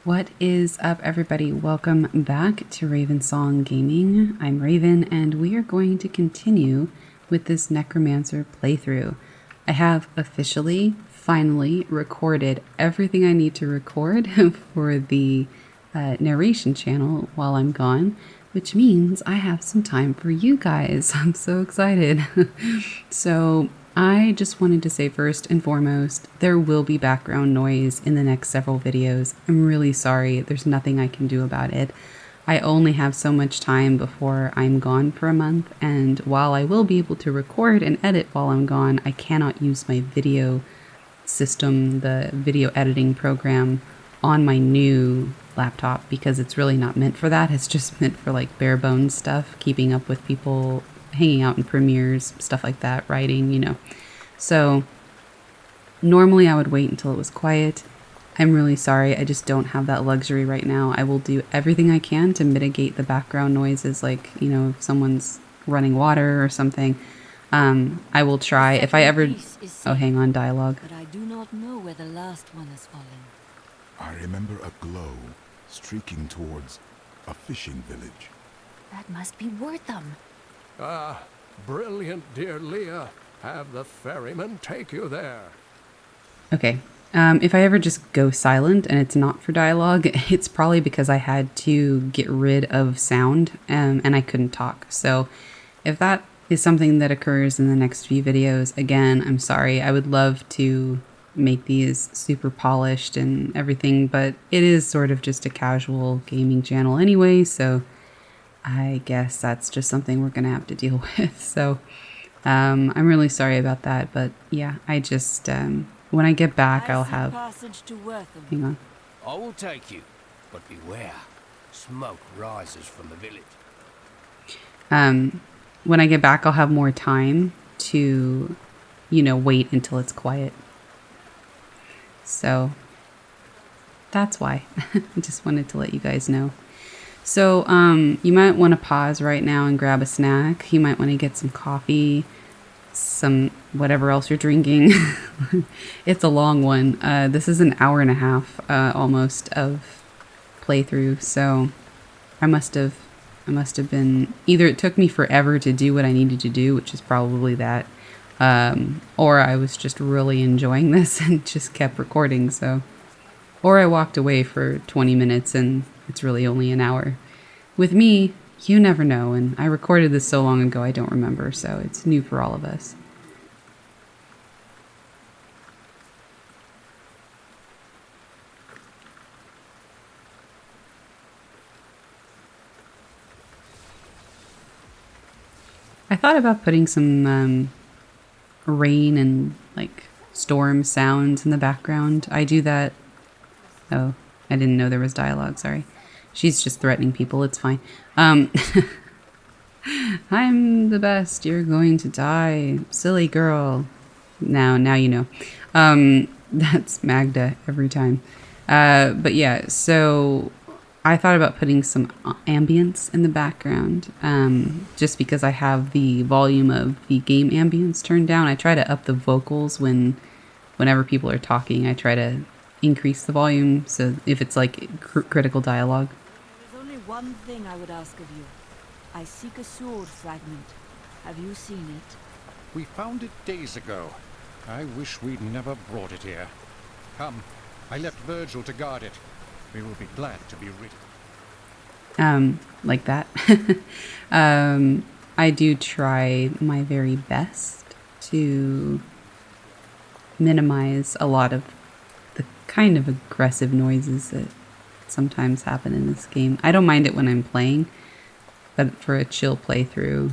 What is up, everybody? Welcome back to Raven Song Gaming. I'm Raven, and we are going to continue with this Necromancer playthrough. I have officially, finally, recorded everything I need to record for the narration channel while I'm gone, which means I have some time for you guys. I'm so excited. So I just wanted to say first and foremost, there will be background noise in the next several videos. I'm really sorry. There's nothing I can do about it. I only have so much time before I'm gone for a month, and while I will be able to record and edit while I'm gone, I cannot use my video system, the video editing program, on my new laptop because it's really not meant for that. It's just meant for like bare bones stuff, keeping up with people, hanging out in premieres, stuff like that, writing, you know. So normally I would wait until it was quiet. I'm really sorry. I just don't have that luxury right now. I will do everything I can to mitigate the background noises, like, you know, if someone's running water or something. I will try. If I ever... Oh, hang on, dialogue. But I do not know where the last one has fallen. I remember a glow streaking towards a fishing village. That must be Wortham. Ah, brilliant, dear Leah. Have the ferryman take you there. Okay. If I ever just go silent and it's not for dialogue, it's probably because I had to get rid of sound and I couldn't talk. So if that is something that occurs in the next few videos, again, I'm sorry. I would love to make these super polished and everything, but it is sort of just a casual gaming channel anyway, so I guess that's just something we're gonna have to deal with. So I'm really sorry about that, but yeah, I just when I get back, I'll have... Hang on. I will take you, but beware. Smoke rises from the village. When I get back, I'll have more time to, you know, wait until it's quiet. So that's why. I just wanted to let you guys know. So you might want to pause right now and grab a snack. You might want to get some coffee, some whatever else you're drinking. It's a long one. This is an hour and a half almost of playthrough, so I must have been, either it took me forever to do what I needed to do, which is probably that, or I was just really enjoying this and just kept recording. So, or I walked away for 20 minutes and it's really only an hour. With me, you never know, and I recorded this so long ago I don't remember, so it's new for all of us. I thought about putting some rain and like storm sounds in the background. I do that. Oh, I didn't know there was dialogue, sorry. She's just threatening people, it's fine. I'm the best, you're going to die, silly girl. Now you know. That's Magda every time. But yeah, so I thought about putting some ambience in the background, just because I have the volume of the game ambience turned down. I try to up the vocals whenever people are talking. I try to increase the volume, so if it's like critical dialogue. There's only one thing I would ask of you. I seek a sword fragment. Have you seen it? We found it days ago. I wish we'd never brought it here. Come, I left Virgil to guard it. We will be glad to be rid. Like that. I do try my very best to minimize a lot of the kind of aggressive noises that sometimes happen in this game. I don't mind it when I'm playing, but for a chill playthrough,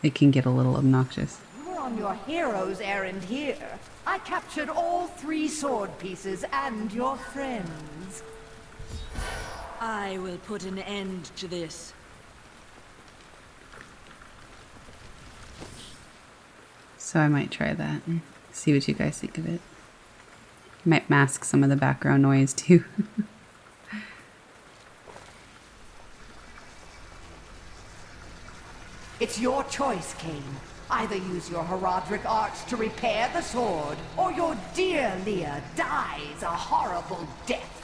it can get a little obnoxious. You were on your hero's errand here. I captured all 3 sword pieces and your friends. I will put an end to this. So I might try that and see what you guys think of it. Might mask some of the background noise too. It's your choice, Cain. Either use your Herodric arts to repair the sword, or your dear Leah dies a horrible death.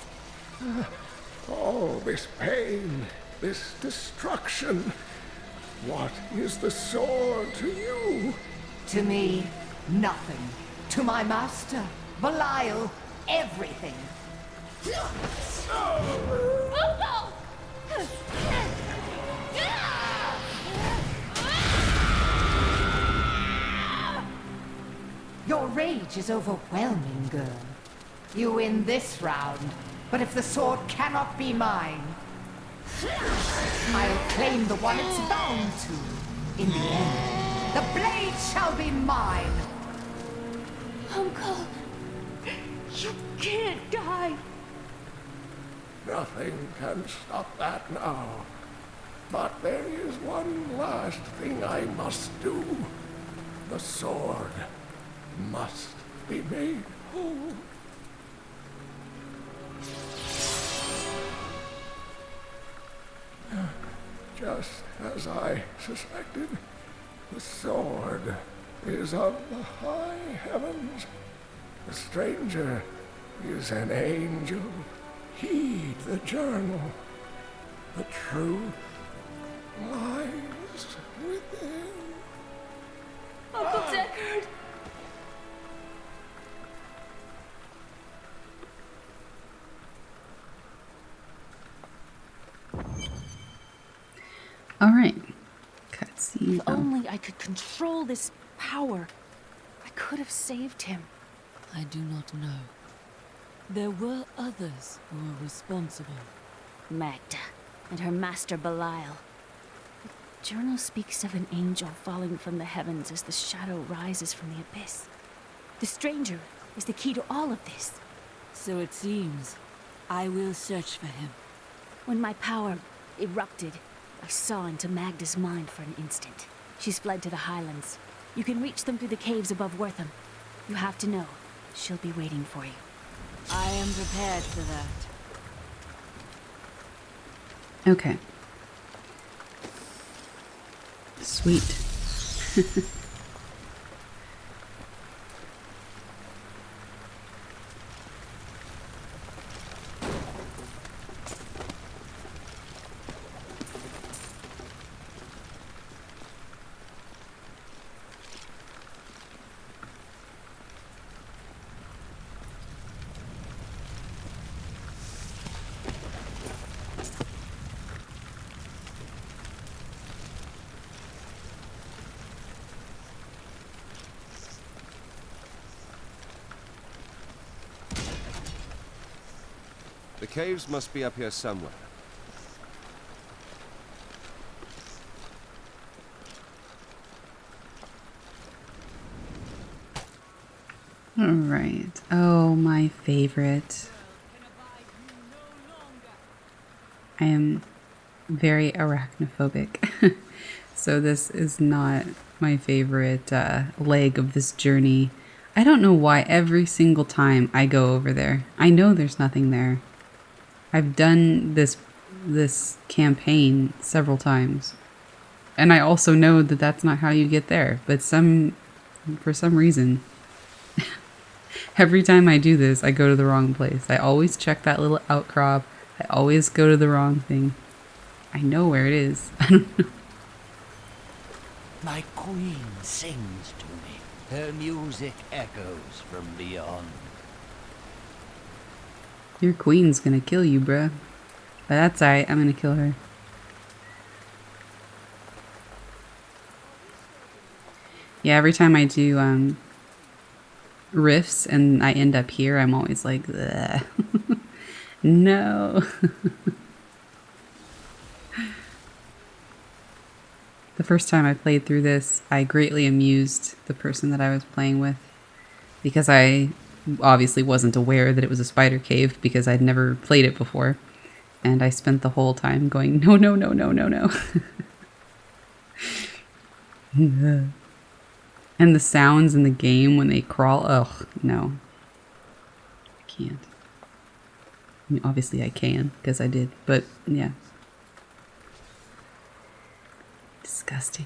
All this pain, this destruction. What is the sword to you? To me, nothing. To my master, Belial, everything. Your rage is overwhelming, girl. You win this round, but if the sword cannot be mine, I'll claim the one it's bound to. In the end, the blade shall be mine. Uncle, you can't die. Nothing can stop that now. But there is one last thing I must do. The sword must be made whole. Just as I suspected, the sword is of the high heavens. The stranger is an angel. Heed the journal. The truth lies within. Uncle Deckard! All right. Cutscene. If only I could control this power, I could have saved him. I do not know. There were others who were responsible. Magda and her master Belial. The journal speaks of an angel falling from the heavens as the shadow rises from the abyss. The stranger is the key to all of this. So it seems. I will search for him. When my power erupted, I saw into Magda's mind for an instant. She's fled to the Highlands. You can reach them through the caves above Wortham. You have to know, she'll be waiting for you. I am prepared for that. Okay. Sweet. The caves must be up here somewhere. All right. Oh, my favorite. I am very arachnophobic. So this is not my favorite leg of this journey. I don't know why every single time I go over there, I know there's nothing there. I've done this campaign several times. And I also know that that's not how you get there. But for some reason, every time I do this, I go to the wrong place. I always check that little outcrop. I always go to the wrong thing. I know where it is. I don't know. My queen sings to me. Her music echoes from beyond. Your queen's gonna kill you, bruh. But that's alright, I'm gonna kill her. Yeah, every time I do riffs and I end up here, I'm always like, ugh. No. The first time I played through this, I greatly amused the person that I was playing with because I obviously wasn't aware that it was a spider cave because I'd never played it before. And I spent the whole time going, no, no, no, no, no, no. And the sounds in the game when they crawl, ugh, no. I can't. I mean, obviously I can, because I did, but yeah. Disgusting.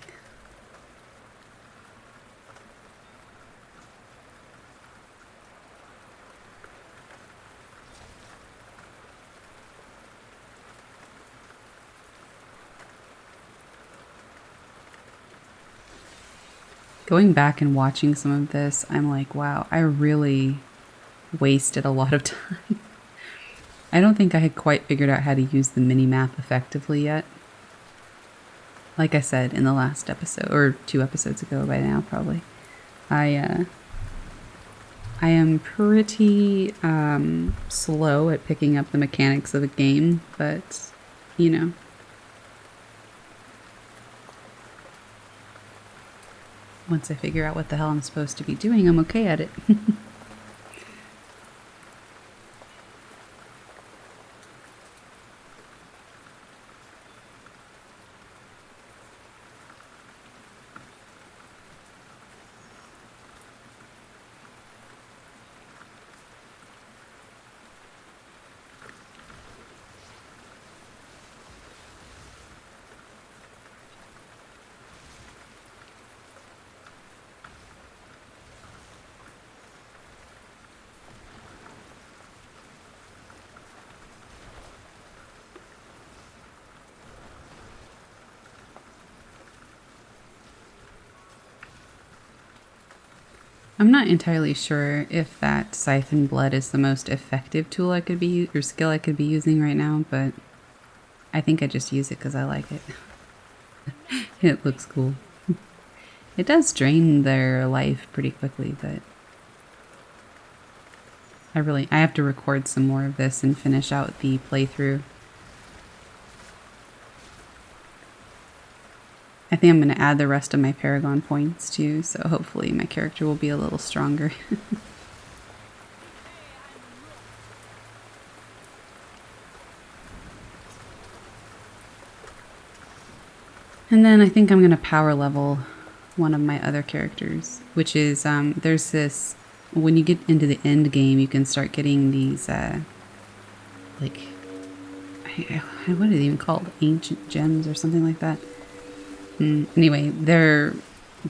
Going back and watching some of this, I'm like, wow, I really wasted a lot of time. I don't think I had quite figured out how to use the mini-map effectively yet. Like I said in the last episode, or 2 episodes ago by now, probably. I am pretty slow at picking up the mechanics of a game, but, you know. Once I figure out what the hell I'm supposed to be doing, I'm okay at it. I'm not entirely sure if that Siphon Blood is the most effective tool I could be, or skill I could be using right now, but I think I just use it because I like it. It looks cool. It does drain their life pretty quickly, but I have to record some more of this and finish out the playthrough. I think I'm going to add the rest of my Paragon points too, so hopefully my character will be a little stronger. And then I think I'm going to power level one of my other characters, which is, there's this, when you get into the end game, you can start getting these, like, what are they even called? Ancient gems or something like that. Anyway, they're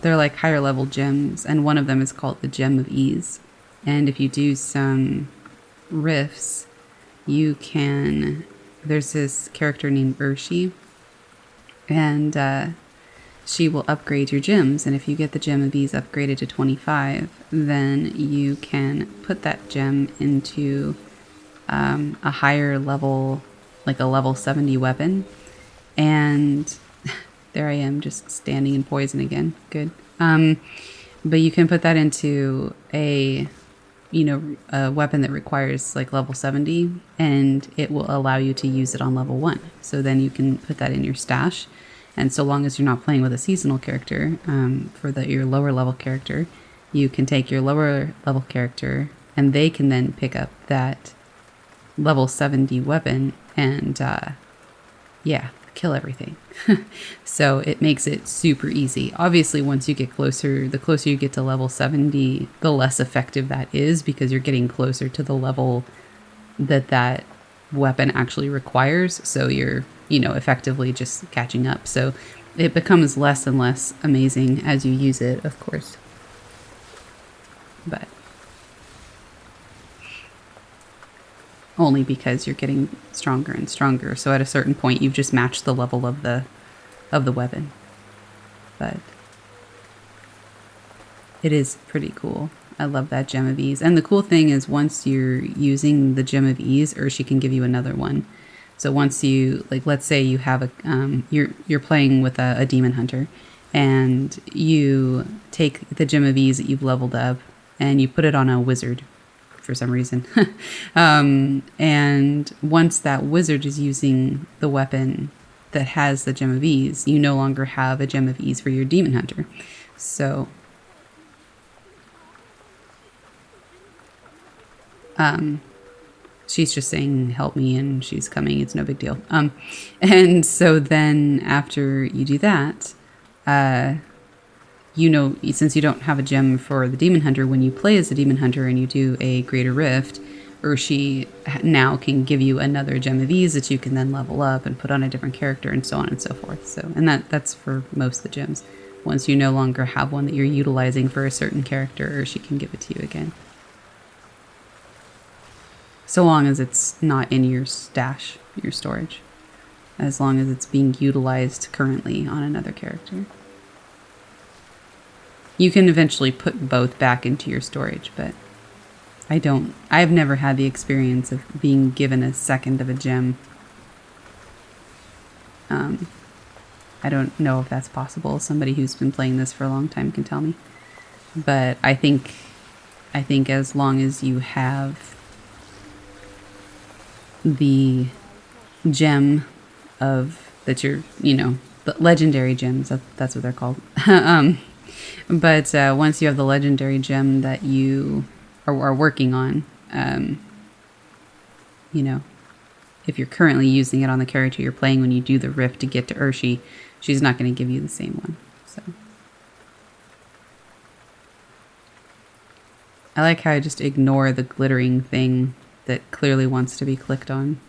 like higher level gems, and one of them is called the Gem of Ease. And if you do some rifts, you can, there's this character named Urshi, and she will upgrade your gems. And if you get the Gem of Ease upgraded to 25, then you can put that gem into a higher level, like a level 70 weapon. And there I am, just standing in poison again. Good. But you can put that into a weapon that requires like level 70, and it will allow you to use it on level 1. So then you can put that in your stash. And so long as you're not playing with a seasonal character, for your lower level character, you can take your lower level character, and they can then pick up that level 70 weapon and, kill everything. So it makes it super easy. Obviously, once you get closer, the closer you get to level 70, the less effective that is, because you're getting closer to the level that weapon actually requires. So you're, effectively just catching up. So it becomes less and less amazing as you use it, of course. But only because you're getting stronger and stronger. So at a certain point, you've just matched the level of the weapon. But it is pretty cool. I love that Gem of Ease. And the cool thing is, once you're using the Gem of Ease, Urshi can give you another one. So once you, like, let's say you have you're playing with a demon hunter, and you take the Gem of Ease that you've leveled up and you put it on a wizard for some reason. And once that wizard is using the weapon that has the Gem of Ease, you no longer have a Gem of Ease for your demon hunter. So she's just saying, help me, and she's coming. It's no big deal. And so then after you do that, since you don't have a gem for the demon hunter, when you play as a demon hunter and you do a greater rift, Urshi now can give you another Gem of Ease that you can then level up and put on a different character, and so on and so forth. So, and that's for most of the gems. Once you no longer have one that you're utilizing for a certain character, Urshi can give it to you again. So long as it's not in your stash, your storage. As long as it's being utilized currently on another character. You can eventually put both back into your storage, but I've never had the experience of being given a second of a gem. I don't know if that's possible. Somebody who's been playing this for a long time can tell me. But I think as long as you have the gem that you're, the legendary gems, that's what they're called. But once you have the legendary gem that you are working on, if you're currently using it on the character you're playing when you do the rift to get to Urshi, she's not going to give you the same one. So I like how I just ignore the glittering thing that clearly wants to be clicked on.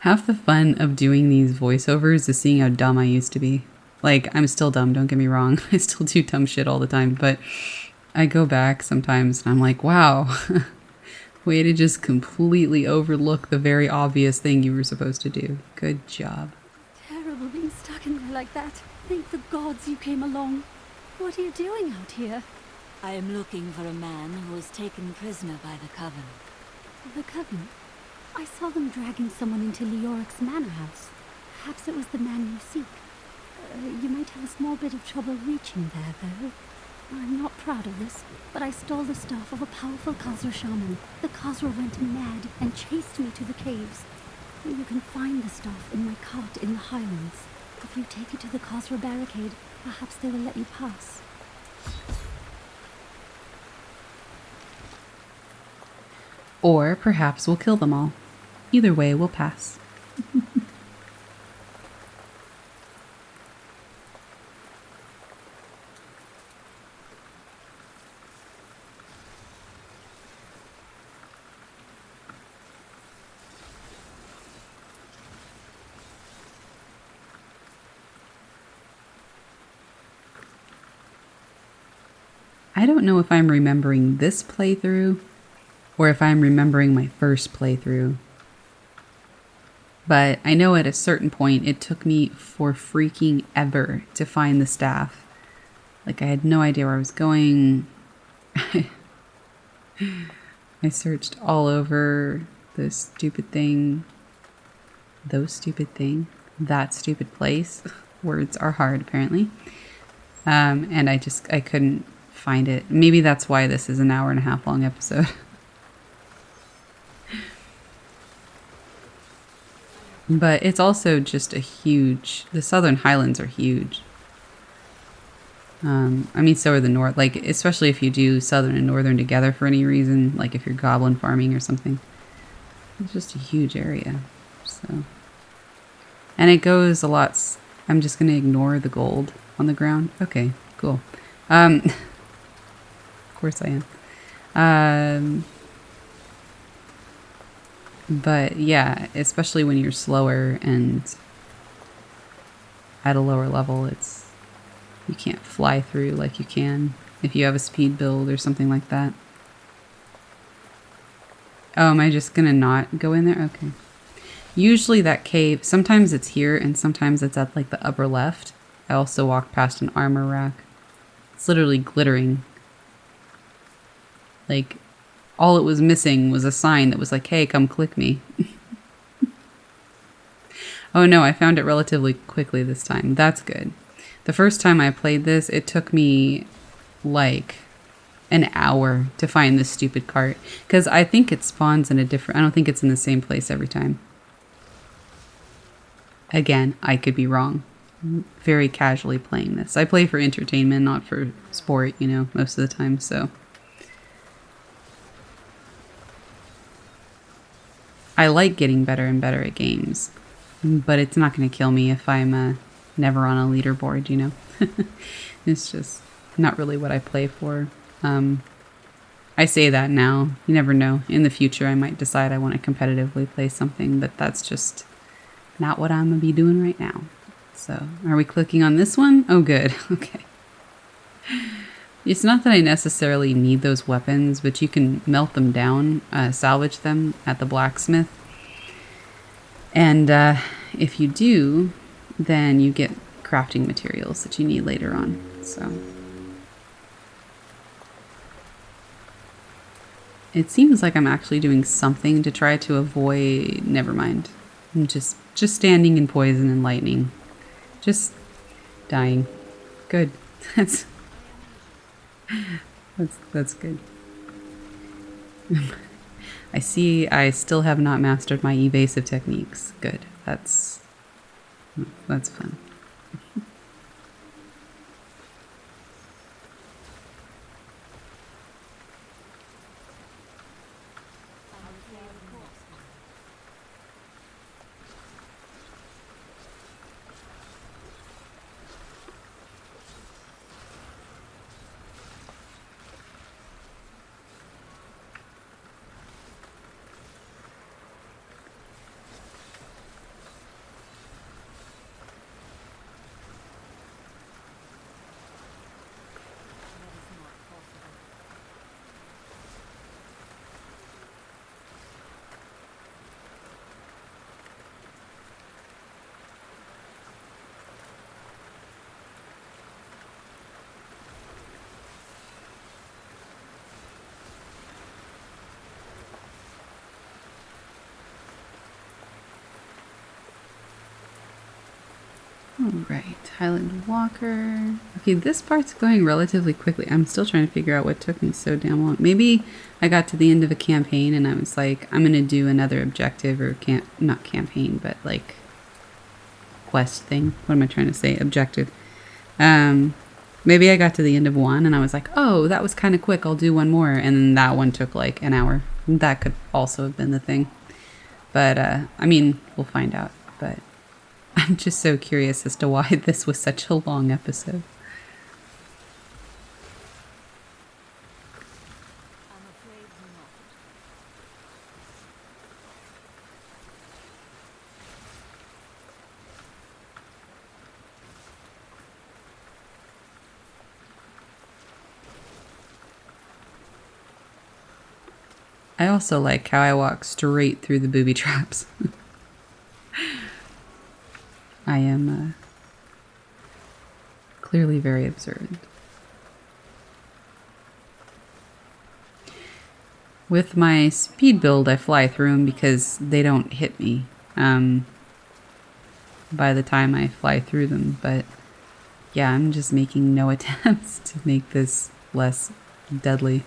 Half the fun of doing these voiceovers is seeing how dumb I used to be. Like, I'm still dumb, don't get me wrong. I still do dumb shit all the time, but I go back sometimes and I'm like, wow, way to just completely overlook the very obvious thing you were supposed to do. Good job. Terrible being stuck in there like that. Thank the gods you came along. What are you doing out here? I am looking for a man who was taken prisoner by the Coven. The Coven? I saw them dragging someone into Leoric's manor house. Perhaps it was the man you seek. You might have a small bit of trouble reaching there, though. I'm not proud of this, but I stole the staff of a powerful Khazra shaman. The Khazra went mad and chased me to the caves. You can find the staff in my cart in the Highlands. If you take it to the Khazra barricade, perhaps they will let you pass. Or perhaps we'll kill them all. Either way, we'll pass. I don't know if I'm remembering this playthrough or if I'm remembering my first playthrough. But I know at a certain point it took me for freaking ever to find the staff. Like, I had no idea where I was going. I searched all over this stupid thing, those stupid thing, that stupid place. Words are hard, apparently. And I couldn't find it. Maybe that's why this is an 1.5 hour long episode. But it's also just the Southern Highlands are huge. I mean, so are the North, like, especially if you do Southern and Northern together for any reason, like if you're goblin farming or something. It's just a huge area, so. And it goes a lot, I'm just going to ignore the gold on the ground. Okay, cool. Of course I am. But yeah, especially when you're slower and at a lower level, you can't fly through like you can if you have a speed build or something like that. Oh, am I just gonna not go in there? Okay. Usually that cave, sometimes it's here and sometimes it's at like the upper left. I also walked past an armor rack. It's literally glittering. Like, all it was missing was a sign that was like, hey, come click me. Oh no, I found it relatively quickly this time. That's good. The first time I played this, it took me like an hour to find this stupid cart. Because I think it spawns in I don't think it's in the same place every time. Again, I could be wrong. Very casually playing this. I play for entertainment, not for sport, most of the time, so. I like getting better and better at games, but it's not going to kill me if I'm never on a leaderboard, It's just not really what I play for. I say that now. You never know. In the future, I might decide I want to competitively play something, but that's just not what I'm going to be doing right now. So, are we clicking on this one? Oh, good. Okay. It's not that I necessarily need those weapons, but you can melt them down, salvage them at the blacksmith. And if you do, then you get crafting materials that you need later on. So it seems like I'm actually doing something to try to avoid. Never mind. I'm just standing in poison and lightning, just dying. Good. That's good. I see I still have not mastered my evasive techniques. Good. That's fun. Alright, Highland Walker. Okay, this part's going relatively quickly. I'm still trying to figure out what took me so damn long. Maybe I got to the end of a campaign and I was like, I'm gonna do another objective or not campaign, but like quest thing. What am I trying to say? Objective. Maybe I got to the end of one and I was like, oh, that was kind of quick. I'll do one more. And then that one took like an hour. That could also have been the thing. But, I mean, we'll find out. But I'm just so curious as to why this was such a long episode. I also like how I walk straight through the booby traps. I am clearly very observant. With my speed build, I fly through them because they don't hit me by the time I fly through them. But yeah, I'm just making no attempts to make this less deadly.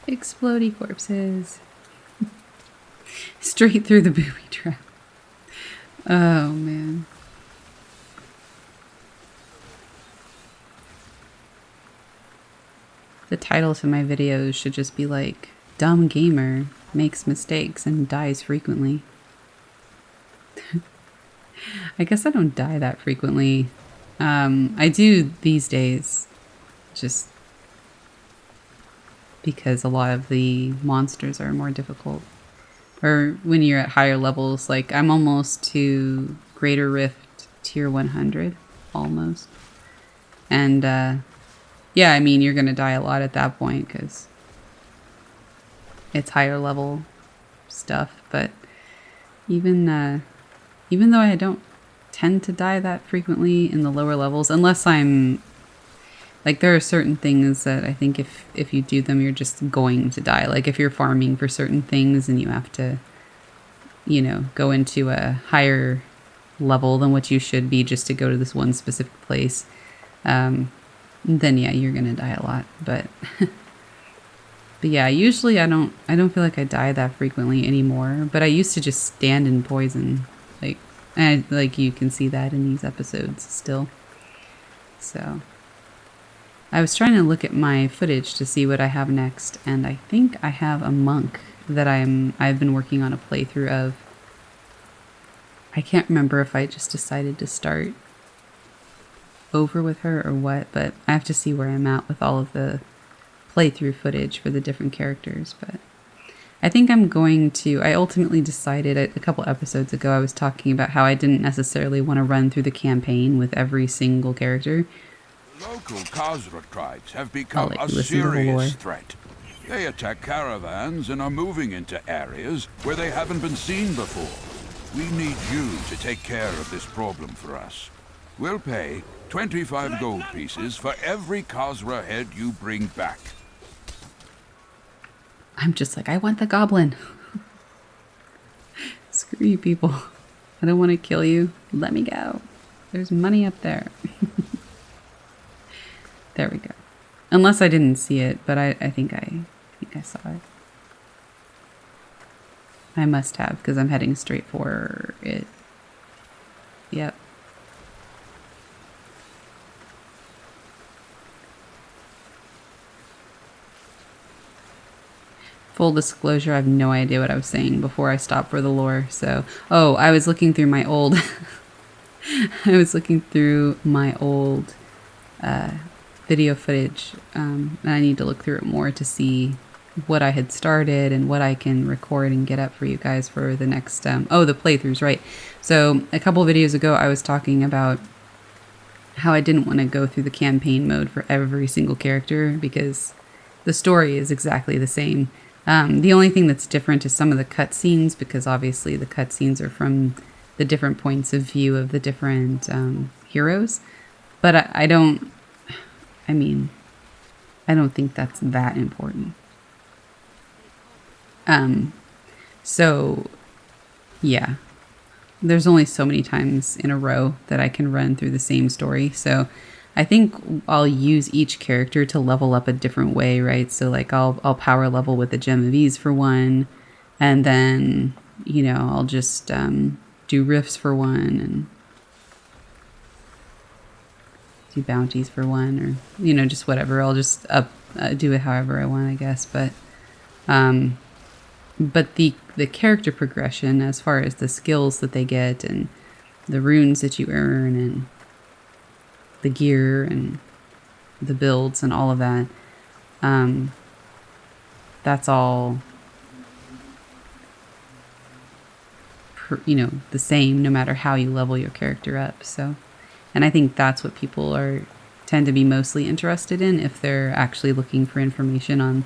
Explodey corpses. Straight through the booby trap. Oh, man. The title to my videos should just be like, Dumb Gamer Makes Mistakes and Dies Frequently. I guess I don't die that frequently. I do these days. Just because a lot of the monsters are more difficult. Or when you're at higher levels, like I'm almost to Greater Rift Tier 100, almost. And yeah, I mean, you're going to die a lot at that point because it's higher level stuff. But even though I don't tend to die that frequently in the lower levels, unless I'm like, there are certain things that I think if you do them, you're just going to die. Like if you're farming for certain things and you have to, you know, go into a higher level than what you should be just to go to this one specific place, then yeah, you're gonna die a lot. But but yeah, usually I don't feel like I die that frequently anymore. But I used to just stand in poison, like you can see that in these episodes still. So I was trying to look at my footage to see what I have next, and I think I have a monk that I've been working on a playthrough of. I can't remember if I just decided to start over with her or what, but I have to see where I'm at with all of the playthrough footage for the different characters. But I think I'm going to, I ultimately decided a couple episodes ago, I was talking about how I didn't necessarily want to run through the campaign with every single character. Local Khazra tribes have I'll become let a you listen to the lore. serious threat. They attack caravans and are moving into areas where they haven't been seen before. We need you to take care of this problem for us. We'll pay 25 gold pieces for every Khazra head you bring back. I'm just like, I want the goblin. Screw you people. I don't want to kill you. Let me go. There's money up there. There we go. Unless I didn't see it, but I think I saw it. I must have, because I'm heading straight for it. Yep. Full disclosure, I have no idea what I was saying before I stopped for the lore. So, oh, I was looking through my old... I was looking through my old video footage, and I need to look through it more to see what I had started and what I can record and get up for you guys for the next... the playthroughs, right. So, a couple videos ago, I was talking about how I didn't want to go through the campaign mode for every single character because the story is exactly the same. The only thing that's different is some of the cutscenes, because obviously the cutscenes are from the different points of view of the different heroes. But I don't think that's that important. So, yeah. There's only so many times in a row that I can run through the same story. So I think I'll use each character to level up a different way, right? So like I'll power level with the Gem of Ease for one, and then, you know, I'll just do rifts for one and do bounties for one, or, you know, just whatever. I'll just do it however I want, I guess. But the character progression, as far as the skills that they get and the runes that you earn and the gear and the builds and all of that, that's all, the same no matter how you level your character up. So, and I think that's what people tend to be mostly interested in if they're actually looking for information on,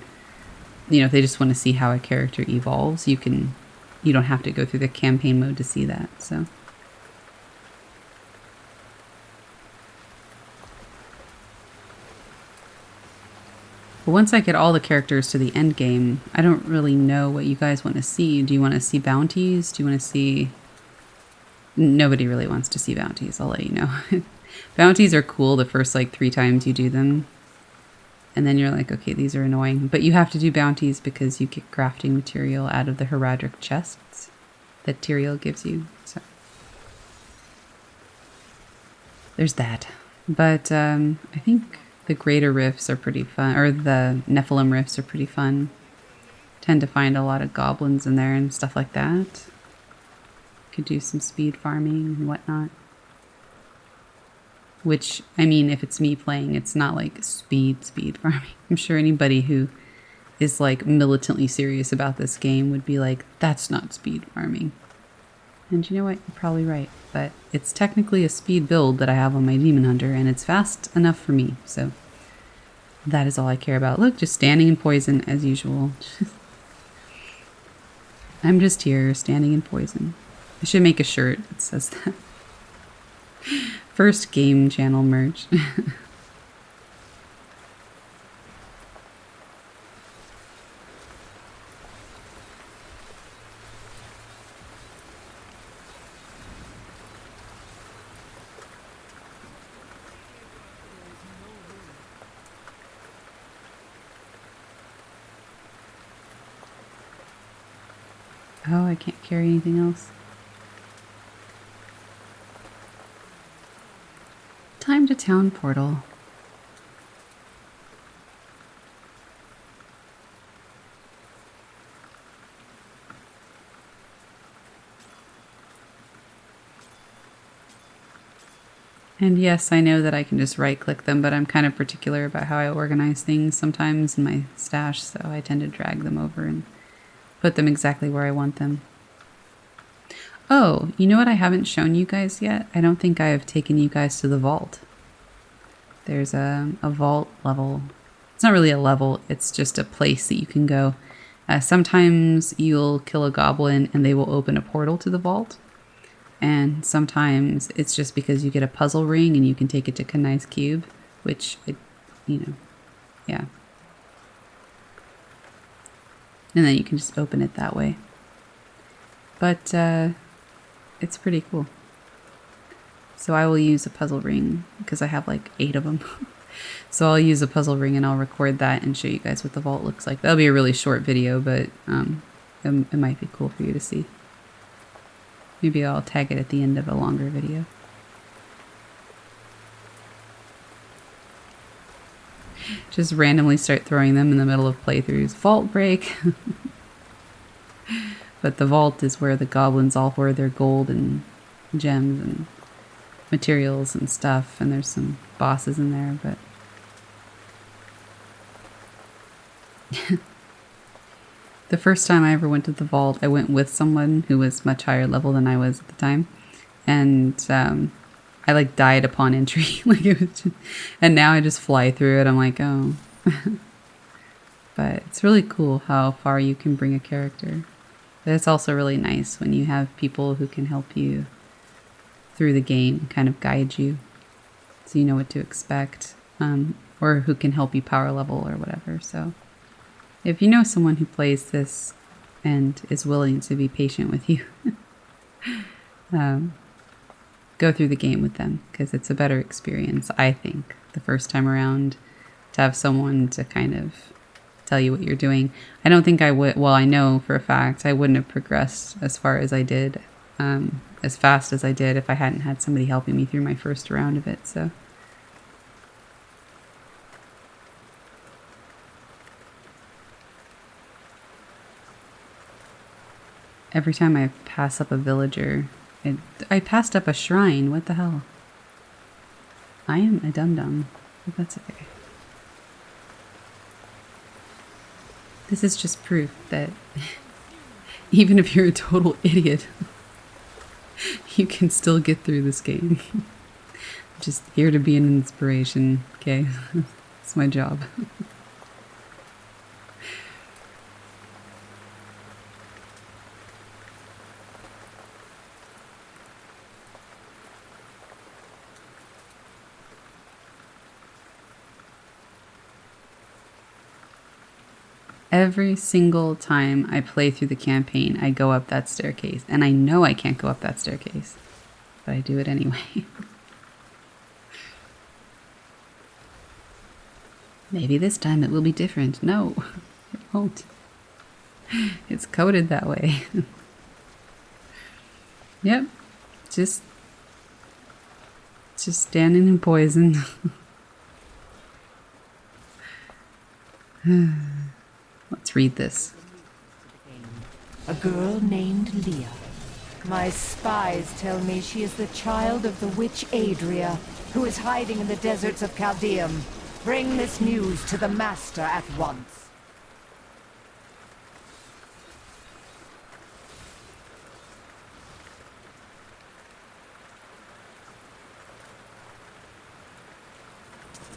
if they just want to see how a character evolves. You don't have to go through the campaign mode to see that. So. But once I get all the characters to the end game, I don't really know what you guys want to see. Do you want to see bounties? Do you want to see... Nobody really wants to see bounties, I'll let you know. Bounties are cool the first 3 times you do them. And then you're like, okay, these are annoying. But you have to do bounties because you get crafting material out of the heraldic chests that Tyrael gives you. So there's that. But I think the greater rifts are pretty fun, or the Nephilim rifts are pretty fun. Tend to find a lot of goblins in there and stuff like that. Could do some speed farming and whatnot. Which, I mean, if it's me playing, it's not like speed farming. I'm sure anybody who is militantly serious about this game would be like, that's not speed farming. And you know what? You're probably right. But it's technically a speed build that I have on my Demon Hunter, and it's fast enough for me. So that is all I care about. Look, just standing in poison as usual. I'm just here standing in poison. I should make a shirt that says that. First game channel merch. Oh, I can't carry anything else. Time to town portal. And yes, I know that I can just right-click them, but I'm kind of particular about how I organize things sometimes in my stash, so I tend to drag them over and put them exactly where I want them. Oh, you know what I haven't shown you guys yet? I don't think I have taken you guys to the vault. There's a vault level. It's not really a level, it's just a place that you can go. Sometimes you'll kill a goblin and they will open a portal to the vault. And sometimes it's just because you get a puzzle ring and you can take it to Kanai's cube, which, yeah. And then you can just open it that way. But it's pretty cool. So I will use a puzzle ring because I have like 8 of them. So I'll use a puzzle ring and I'll record that and show you guys what the vault looks like. That'll be a really short video, but it might be cool for you to see. Maybe I'll tag it at the end of a longer video. Just randomly start throwing them in the middle of playthroughs. Vault break! But the vault is where the goblins all hoard their gold and gems and materials and stuff, and there's some bosses in there, but... The first time I ever went to the vault, I went with someone who was much higher level than I was at the time, and I like died upon entry. Like it was just, and now I just fly through it. I'm like, oh. But it's really cool how far you can bring a character. But it's also really nice when you have people who can help you through the game, kind of guide you, so you know what to expect, or who can help you power level or whatever. So if you know someone who plays this and is willing to be patient with you, go through the game with them, because it's a better experience, I think, the first time around, to have someone to kind of tell you what you're doing. I don't think I would, well, I know for a fact I wouldn't have progressed as far as I did, as fast as I did, if I hadn't had somebody helping me through my first round of it, so... Every time I pass up a villager, I passed up a shrine. What the hell? I am a dum-dum, but that's okay. This is just proof that even if you're a total idiot, you can still get through this game. I'm just here to be an inspiration, okay? It's my job. Every single time I play through the campaign, I go up that staircase. And I know I can't go up that staircase, but I do it anyway. Maybe this time it will be different. No, it won't. It's coded that way. Yep, just standing in poison. Let's read this. A girl named Leah. My spies tell me she is the child of the witch Adria, who is hiding in the deserts of Chaldeum. Bring this news to the master at once.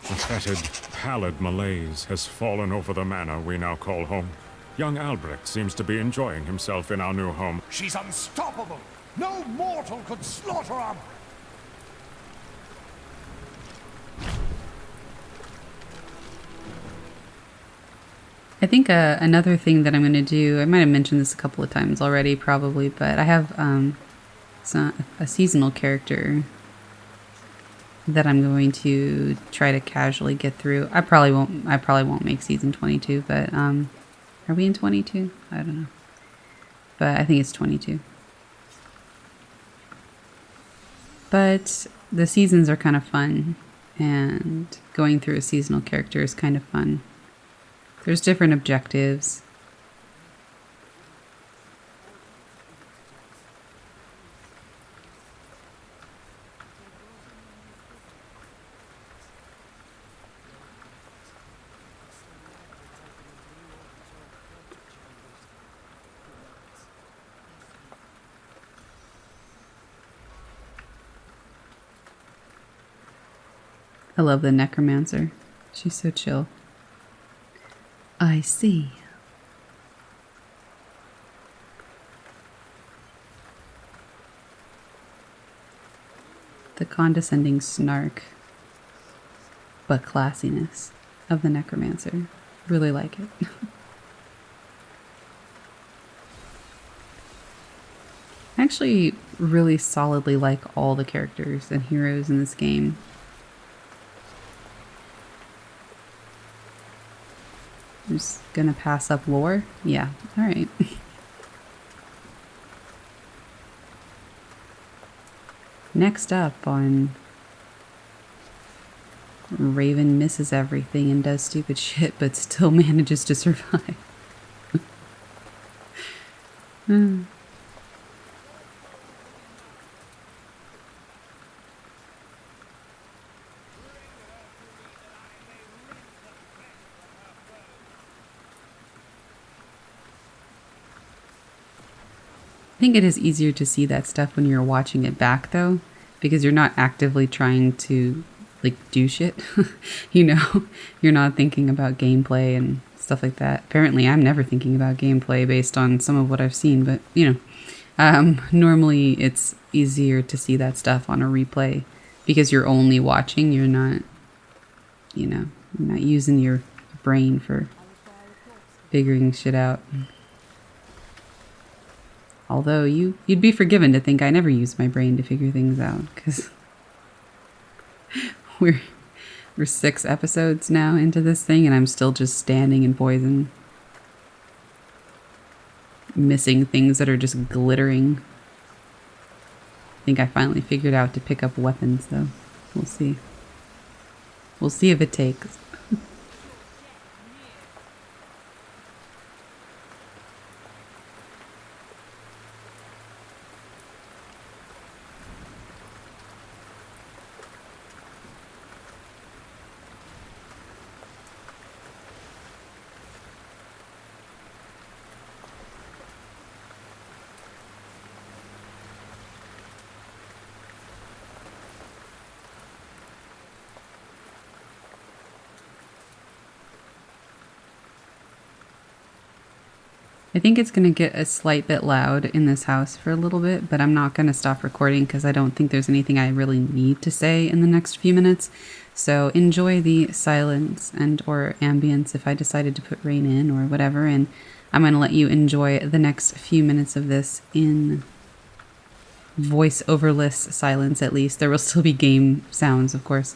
A fetid, pallid malaise has fallen over the manor we now call home. Young Albrecht seems to be enjoying himself in our new home. She's unstoppable! No mortal could slaughter her! I think another thing that I'm going to do, I might have mentioned this a couple of times already probably, but I have a seasonal character that I'm going to try to casually get through. I probably won't make season 22, but are we in 22? I don't know. But I think it's 22. But the seasons are kind of fun, and going through a seasonal character is kind of fun. There's different objectives. I love the Necromancer. She's so chill. I see. The condescending snark, but classiness of the Necromancer. Really like it. I actually really solidly like all the characters and heroes in this game. I'm just gonna pass up lore? Yeah, alright. Next up on Raven misses everything and does stupid shit but still manages to survive. I think it is easier to see that stuff when you're watching it back though, because you're not actively trying to like do shit. You know, you're not thinking about gameplay and stuff like that. Apparently I'm never thinking about gameplay based on some of what I've seen, but you know, normally it's easier to see that stuff on a replay because you're only watching, you're not, you know, you're not using your brain for figuring shit out. Although you'd be forgiven to think I never use my brain to figure things out, because we're 6 episodes now into this thing and I'm still just standing in poison. Missing things that are just glittering. I think I finally figured out to pick up weapons though. We'll see. We'll see if it takes. I think it's going to get a slight bit loud in this house for a little bit, but I'm not going to stop recording because I don't think there's anything I really need to say in the next few minutes. So enjoy the silence and or ambience if I decided to put rain in or whatever, and I'm going to let you enjoy the next few minutes of this in voice-overless silence at least. There will still be game sounds, of course,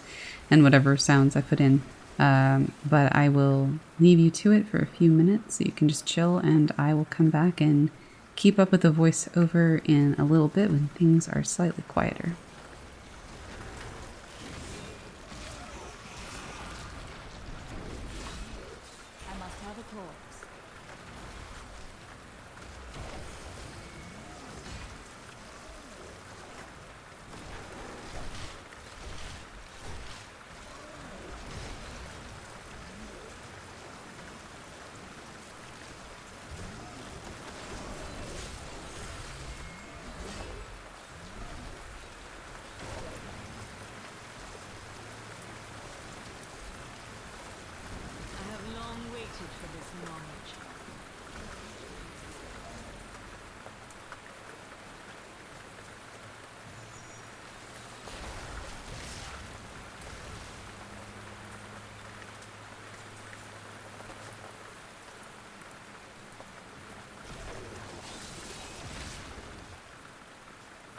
and whatever sounds I put in. But I will leave you to it for a few minutes so you can just chill, and I will come back and keep up with the voiceover in a little bit when things are slightly quieter. I must have a corpse.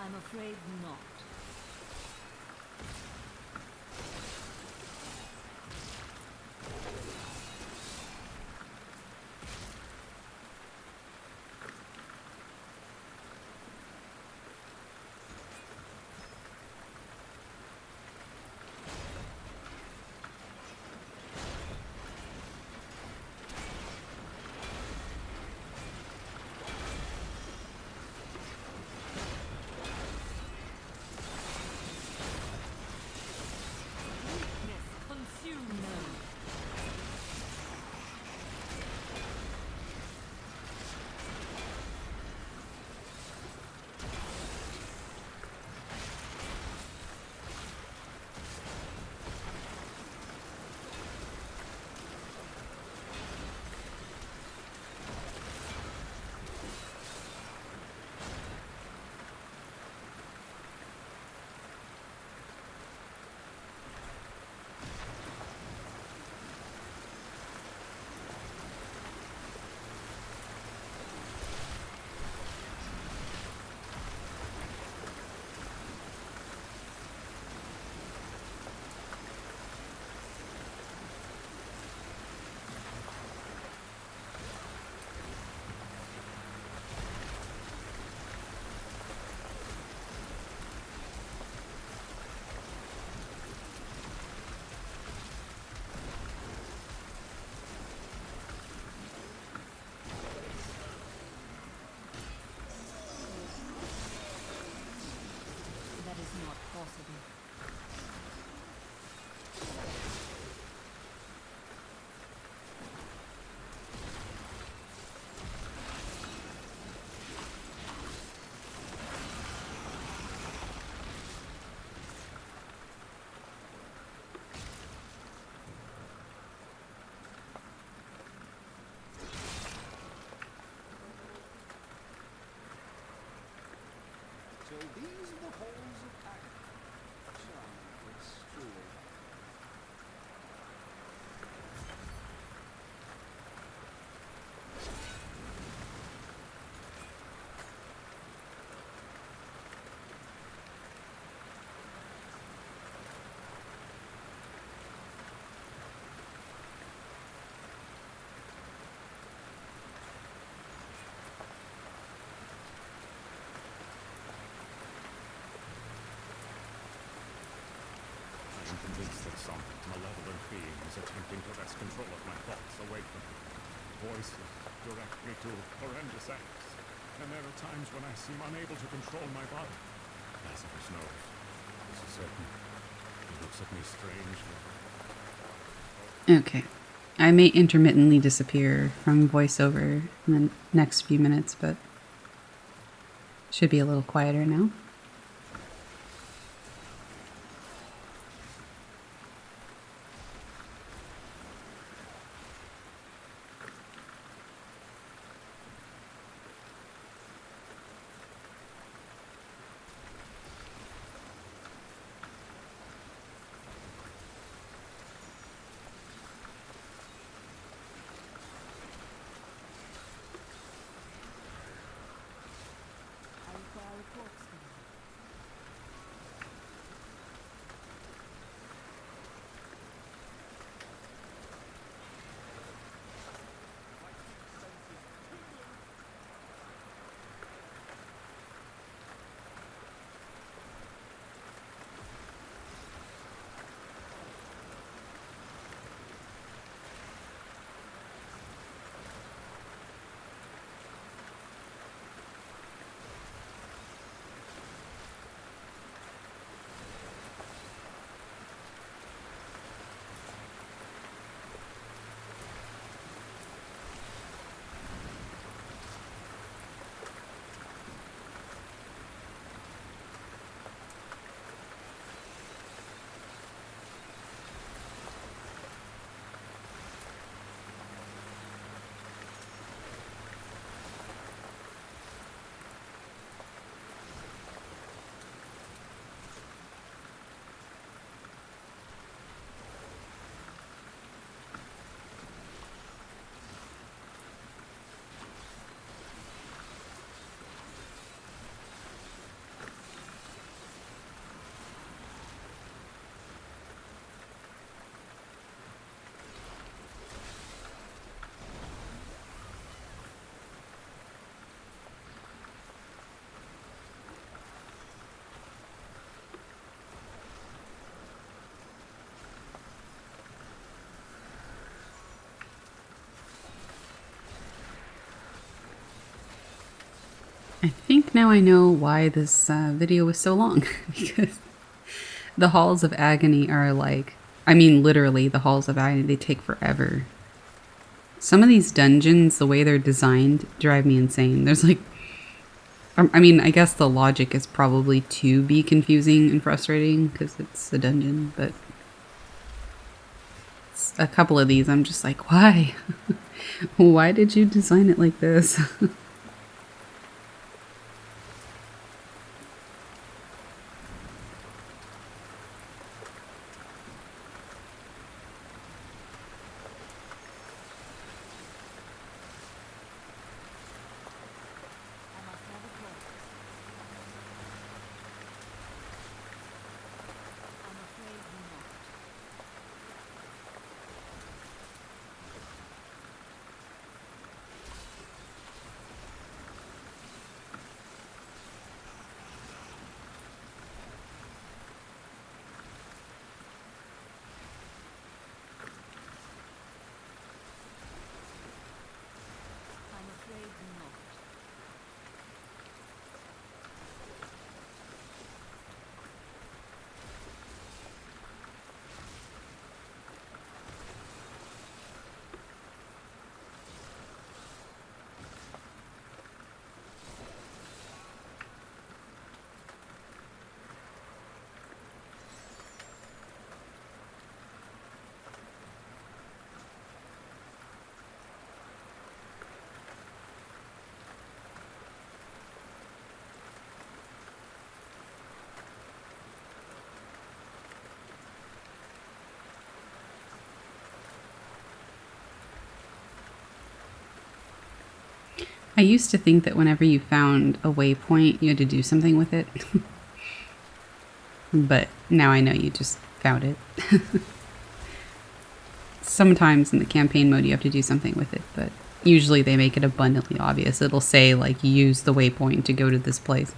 I'm afraid not. So these are the halls of agony. Charming place, truly. I am convinced that some malevolent being is attempting to wrest control of my thoughts away from me. Voices direct me to horrendous acts, and there are times when I seem unable to control my body. Lazarus knows. This is certain. He looks at me strangely. Okay. I may intermittently disappear from voiceover in the next few minutes, but should be a little quieter now. I think now I know why this video was so long, because the Halls of Agony are like, I mean literally the Halls of Agony, they take forever. Some of these dungeons, the way they're designed, drive me insane. There's like, I mean, I guess the logic is probably to be confusing and frustrating because it's a dungeon, but a couple of these I'm just like, why? Why did you design it like this? I used to think that whenever you found a waypoint, you had to do something with it. But now I know you just found it. Sometimes in the campaign mode you have to do something with it, but usually they make it abundantly obvious. It'll say, like, use the waypoint to go to this place.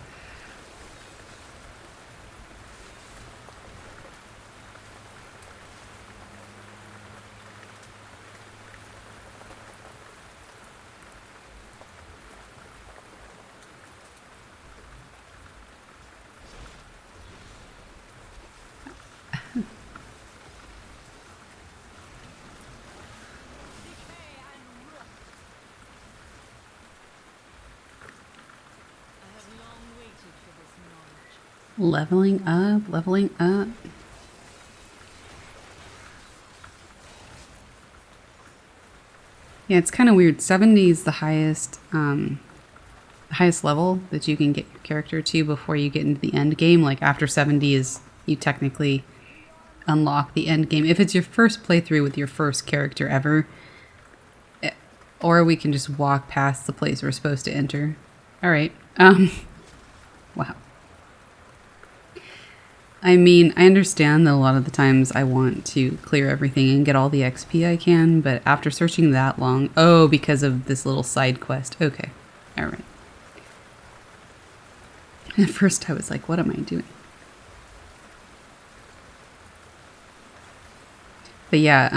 Leveling up, leveling up. Yeah, it's kind of weird. 70 is the highest level that you can get your character to before you get into the end game. Like after 70 is you technically unlock the end game. If it's your first playthrough with your first character ever, or we can just walk past the place we're supposed to enter. All right. Wow. I mean, I understand that a lot of the times I want to clear everything and get all the XP I can, but after searching that long... Oh, because of this little side quest. Okay. Alright. At first I was like, what am I doing? But yeah,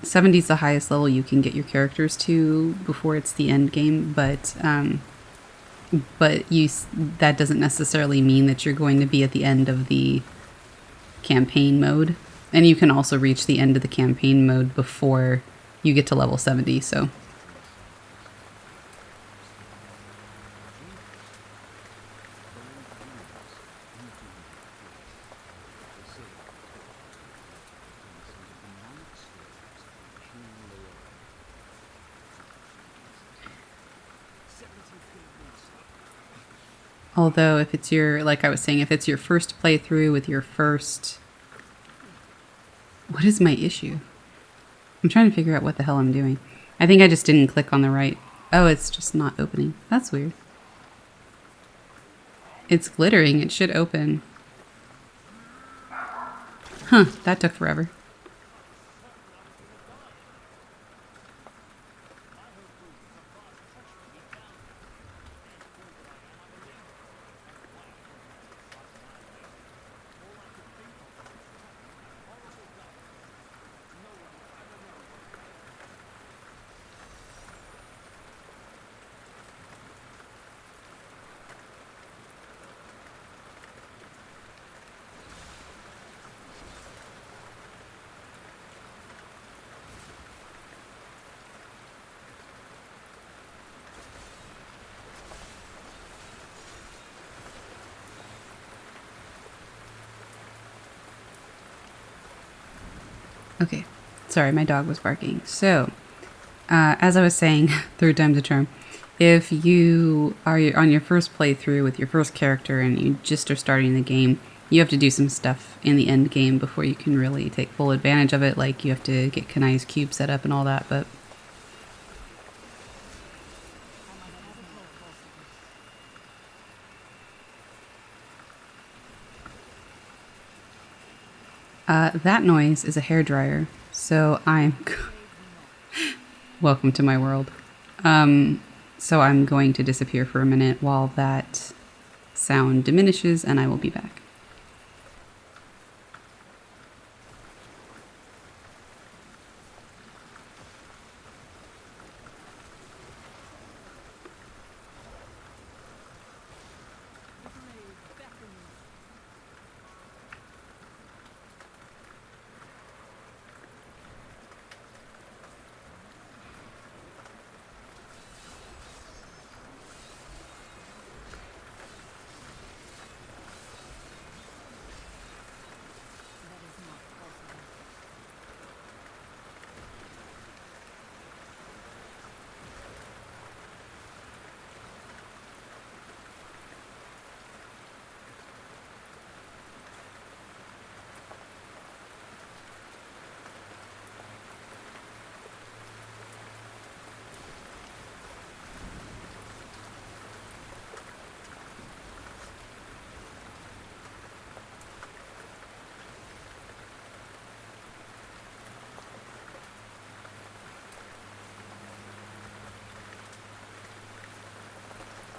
70 is the highest level you can get your characters to before it's the end game, but that doesn't necessarily mean that you're going to be at the end of the campaign mode, and you can also reach the end of the campaign mode before you get to level 70, so although if it's your, like I was saying, if it's your first playthrough with your first... What is my issue? I'm trying to figure out what the hell I'm doing. I think I just didn't click on the right... Oh, it's just not opening. That's weird. It's glittering. It should open. Huh, that took forever. Okay, sorry, my dog was barking. So, as I was saying, third time's a charm. If you are on your first playthrough with your first character and you just are starting the game, you have to do some stuff in the end game before you can really take full advantage of it. Like, you have to get Kanai's cube set up and all that, but... that noise is a hairdryer, so I'm... Welcome to my world. So I'm going to disappear for a minute while that sound diminishes, and I will be back.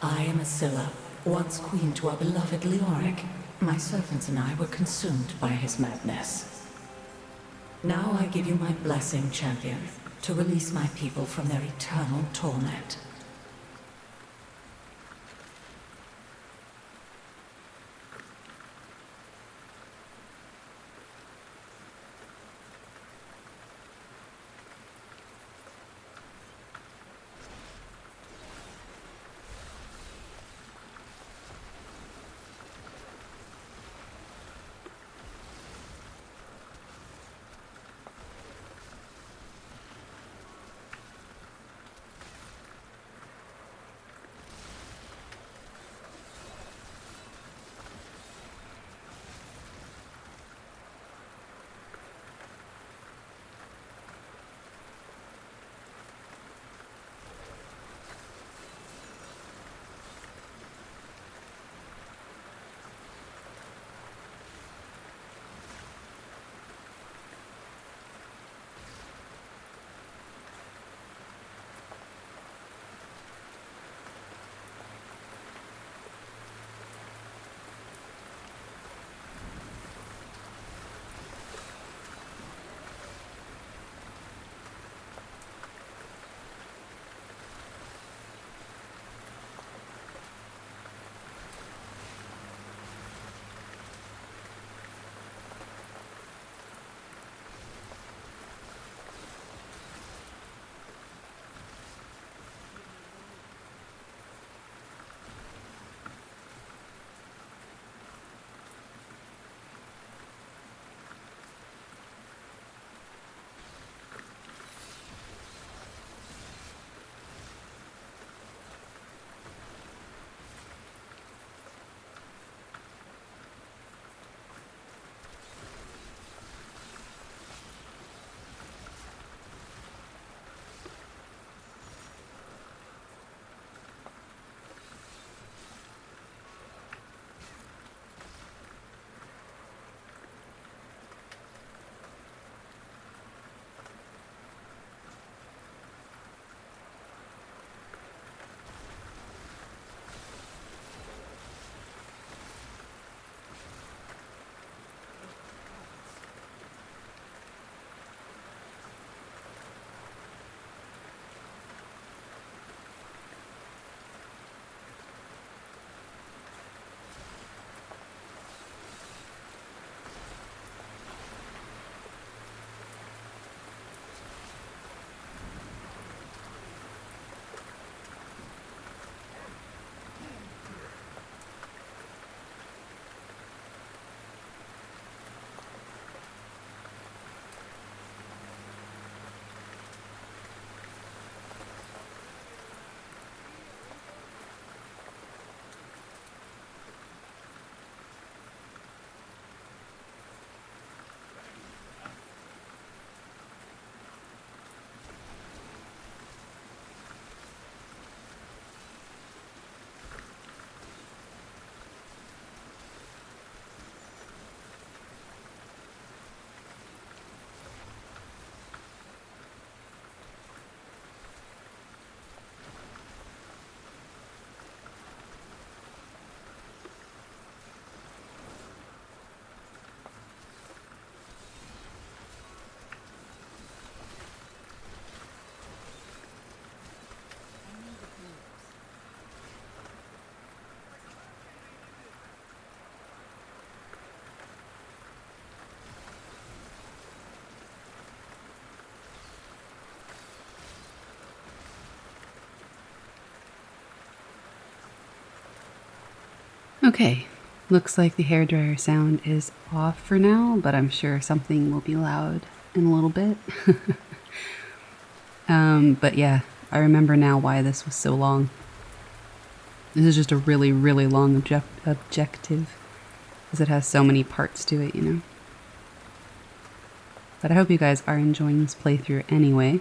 I am Asilla, once queen to our beloved Leoric. My servants and I were consumed by his madness. Now I give you my blessing, champion, to release my people from their eternal torment. Okay, looks like the hairdryer sound is off for now, but I'm sure something will be loud in a little bit. But yeah, I remember now why this was so long. This is just a really, really long objective, because it has so many parts to it, you know? But I hope you guys are enjoying this playthrough anyway.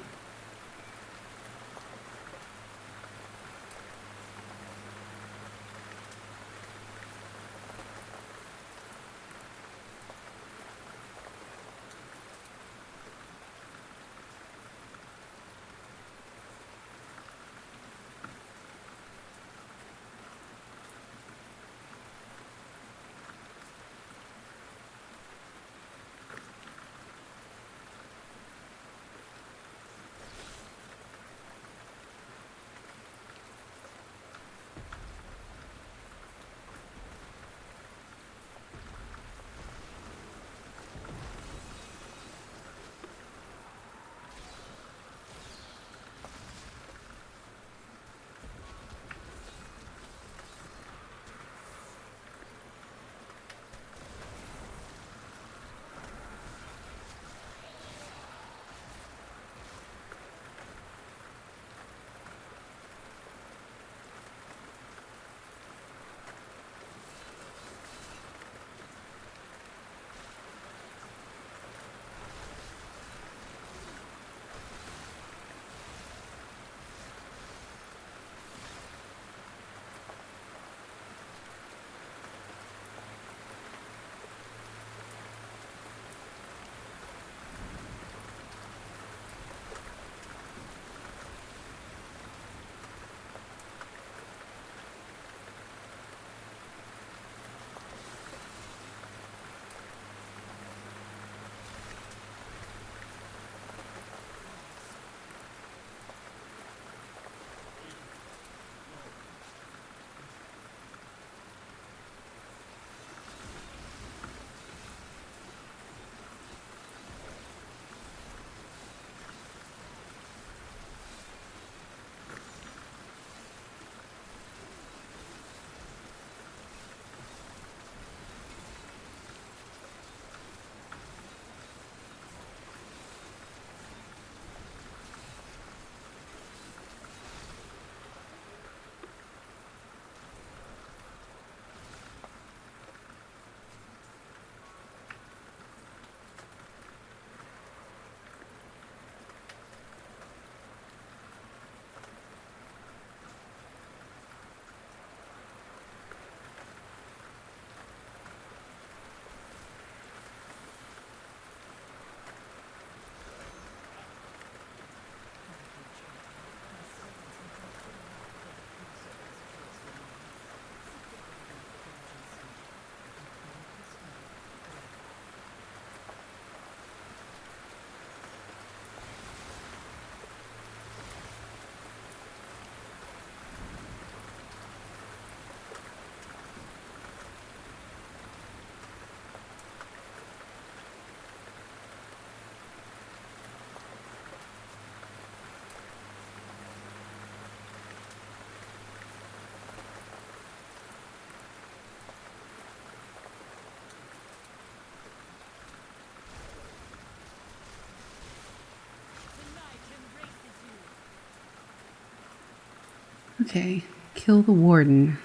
Okay, kill the warden.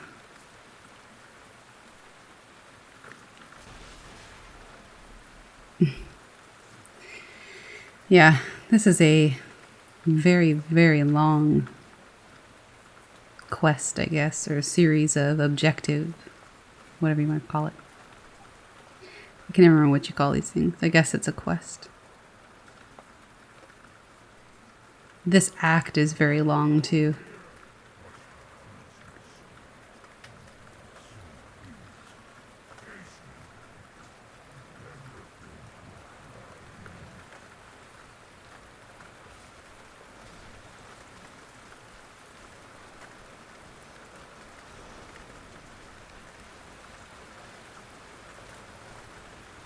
Yeah, this is a very, very long quest, I guess, or a series of objective, whatever you want to call it. I can never remember what you call these things. I guess it's a quest. This act is very long, too.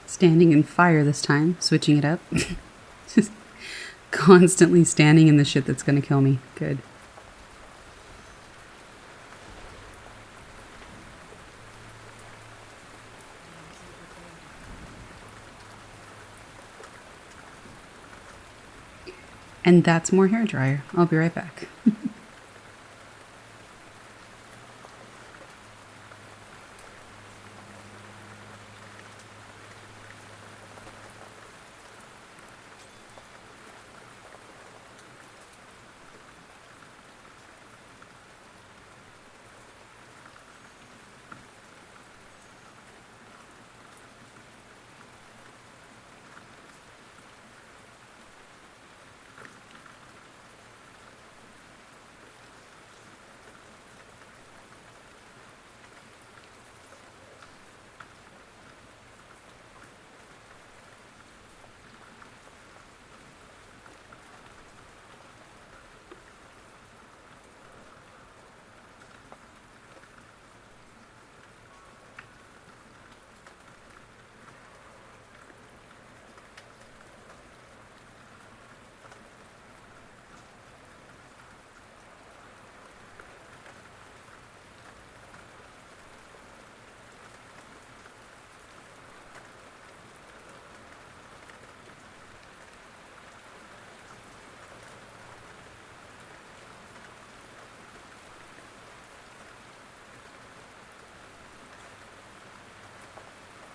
Standing in fire this time, switching it up. Just constantly standing in the shit that's gonna kill me. Good. And that's more hairdryer. I'll be right back.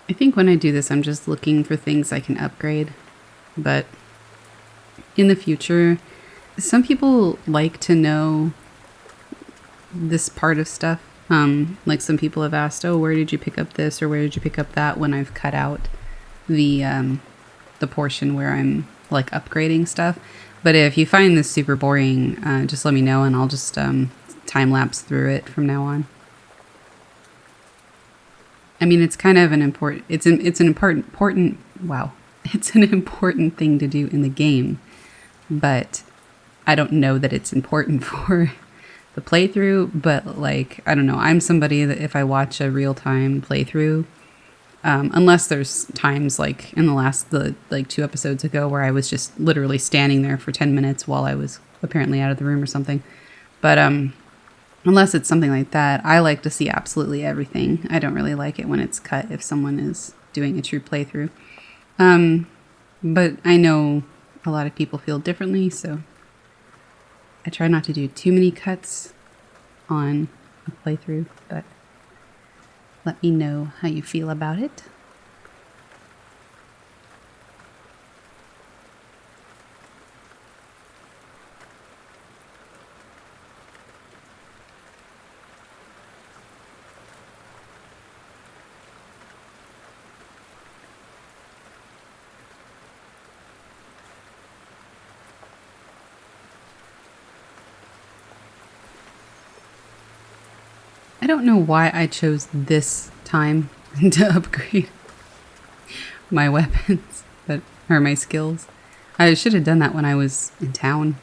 I think when I do this, I'm just looking for things I can upgrade. But in the future, some people like to know this part of stuff. Like some people have asked, oh, where did you pick up this or where did you pick up that, when I've cut out the portion where I'm like upgrading stuff. But if you find this super boring, just let me know and I'll just time lapse through it from now on. I mean, it's kind of an important, it's an important, wow. It's an important thing to do in the game, but I don't know that it's important for the playthrough, but like, I don't know. I'm somebody that if I watch a real-time playthrough, unless there's times like in the 2 episodes ago where I was just literally standing there for 10 minutes while I was apparently out of the room or something. But, unless it's something like that, I like to see absolutely everything. I don't really like it when it's cut if someone is doing a true playthrough. But I know a lot of people feel differently, so I try not to do too many cuts on a playthrough, but let me know how you feel about it. I don't know why I chose this time to upgrade my weapons, or my skills. I should have done that when I was in town,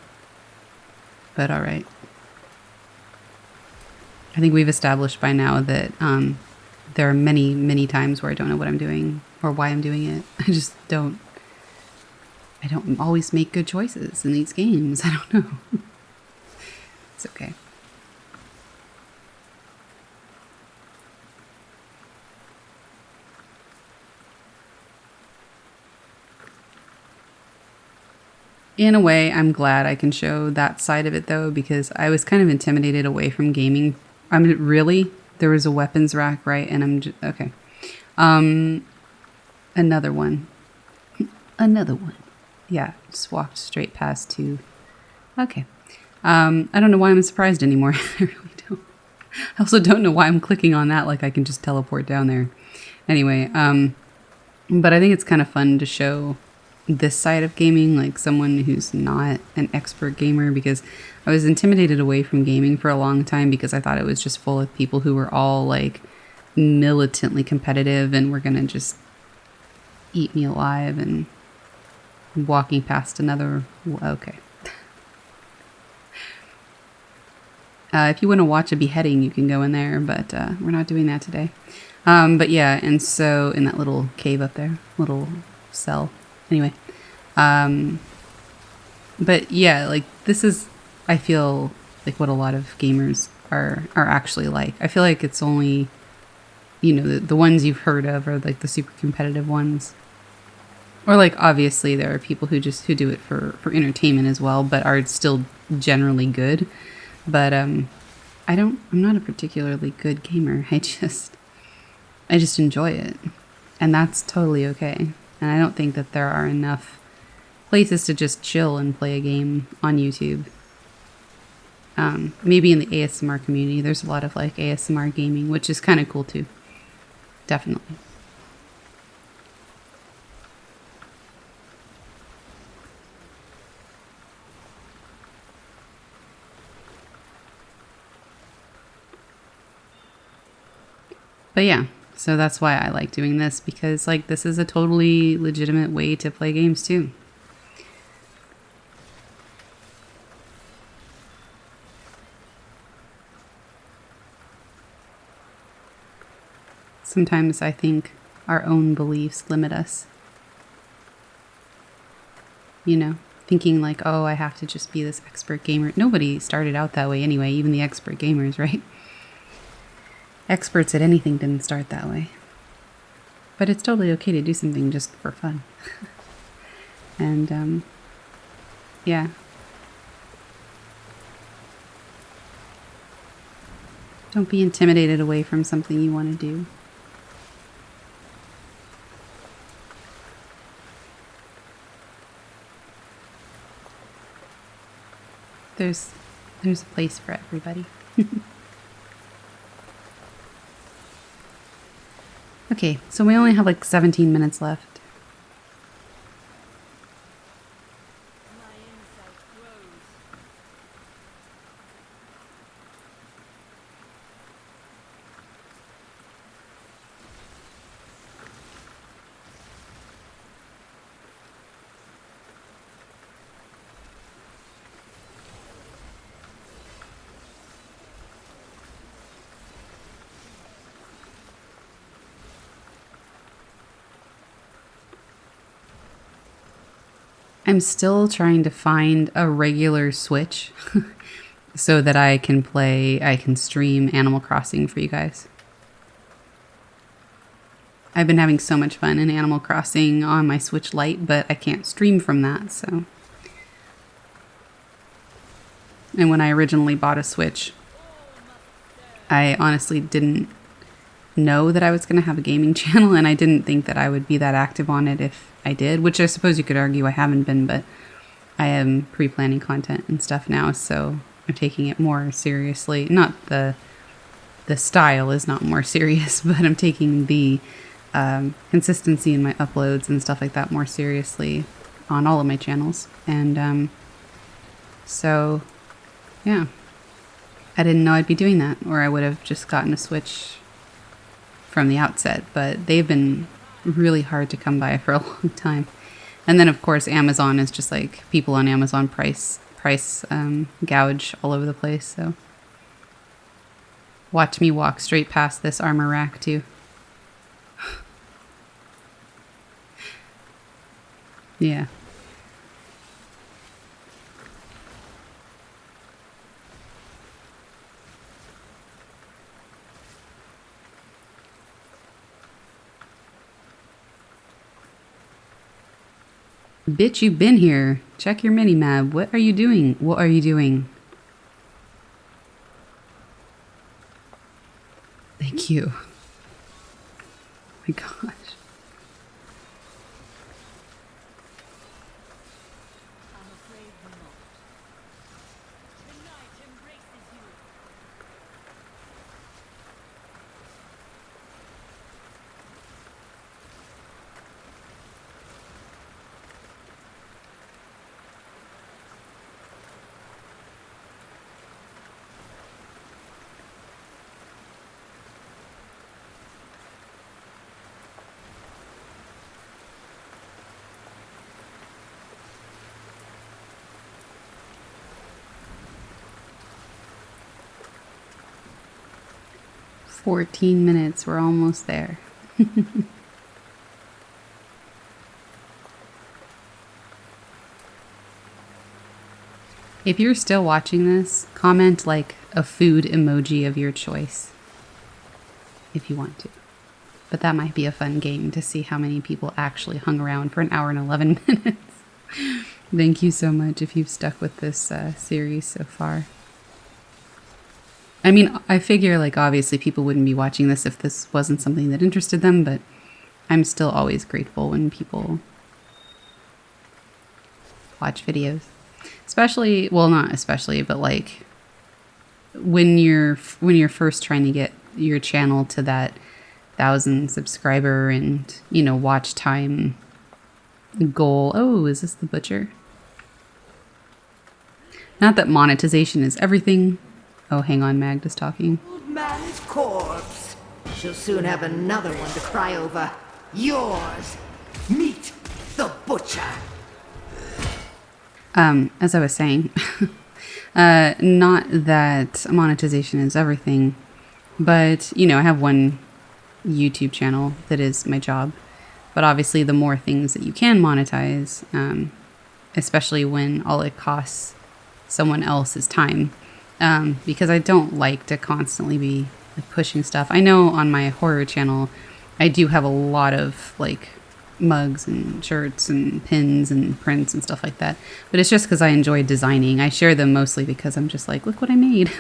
but alright. I think we've established by now that there are many, many times where I don't know what I'm doing or why I'm doing it. I don't always make good choices in these games. I don't know. It's okay. In a way, I'm glad I can show that side of it though, because I was kind of intimidated away from gaming. I mean, really? There was a weapons rack, right? And I'm just, okay. Another one. Another one. Yeah, just walked straight past two. Okay. I don't know why I'm surprised anymore. I really don't. I also don't know why I'm clicking on that like I can just teleport down there. Anyway, but I think it's kind of fun to show this side of gaming, like someone who's not an expert gamer, because I was intimidated away from gaming for a long time because I thought it was just full of people who were all like militantly competitive and were gonna just eat me alive, and walking past another, okay. If you want to watch a beheading, you can go in there, but we're not doing that today. But yeah, and so in that little cave up there, little cell. Anyway, but yeah, like this is, I feel like what a lot of gamers are actually like. I feel like it's only, you know, the ones you've heard of are like the super competitive ones. Or like obviously there are people who do it for entertainment as well, but are still generally good. But I'm not a particularly good gamer. I just enjoy it. And that's totally okay. And I don't think that there are enough places to just chill and play a game on YouTube. Maybe in the ASMR community, there's a lot of like ASMR gaming, which is kind of cool too. Definitely. But yeah, so that's why I like doing this, because like this is a totally legitimate way to play games too. Sometimes I think our own beliefs limit us. You know, thinking like, oh, I have to just be this expert gamer. Nobody started out that way anyway, even the expert gamers, right? Experts at anything didn't start that way. But it's totally okay to do something just for fun. And, yeah. Don't be intimidated away from something you want to do. There's a place for everybody. Okay, so we only have like 17 minutes left. I'm still trying to find a regular Switch so that I can stream Animal Crossing for you guys. I've been having so much fun in Animal Crossing on my Switch Lite, but I can't stream from that, so. And when I originally bought a Switch, I honestly didn't know that I was going to have a gaming channel, and I didn't think that I would be that active on it if I did, which I suppose you could argue I haven't been, but I am pre-planning content and stuff now, so I'm taking it more seriously. Not the style is not more serious, but I'm taking the consistency in my uploads and stuff like that more seriously on all of my channels. And so, yeah. I didn't know I'd be doing that, or I would have just gotten a Switch from the outset, but they've been really hard to come by for a long time. And then of course Amazon is just like, people on Amazon price gouge all over the place, so watch me walk straight past this armor rack too. Yeah. Bitch, you've been here. Check your mini-map. What are you doing? What are you doing? Thank you. Oh my gosh. "14 minutes, we're almost there." If you're still watching this, comment like a food emoji of your choice. If you want to. But that might be a fun game to see how many people actually hung around for an hour and 11 minutes. Thank you so much if you've stuck with this series so far. I mean, I figure like obviously people wouldn't be watching this if this wasn't something that interested them, but I'm still always grateful when people watch videos. Especially, well, not especially, but like when you're first trying to get your channel to that 1,000 subscriber and, you know, watch time goal. Oh, is this the butcher? Not that monetization is everything. Oh, hang on, Magda's talking. Old man's corpse. She'll soon have another one to cry over. Yours. Meet the butcher. As I was saying, not that monetization is everything, but, you know, I have one YouTube channel that is my job. But obviously, the more things that you can monetize, especially when all it costs someone else is time, because I don't like to constantly be like, pushing stuff. I know on my horror channel, I do have a lot of like mugs and shirts and pins and prints and stuff like that. But it's just because I enjoy designing. I share them mostly because I'm just like, look what I made.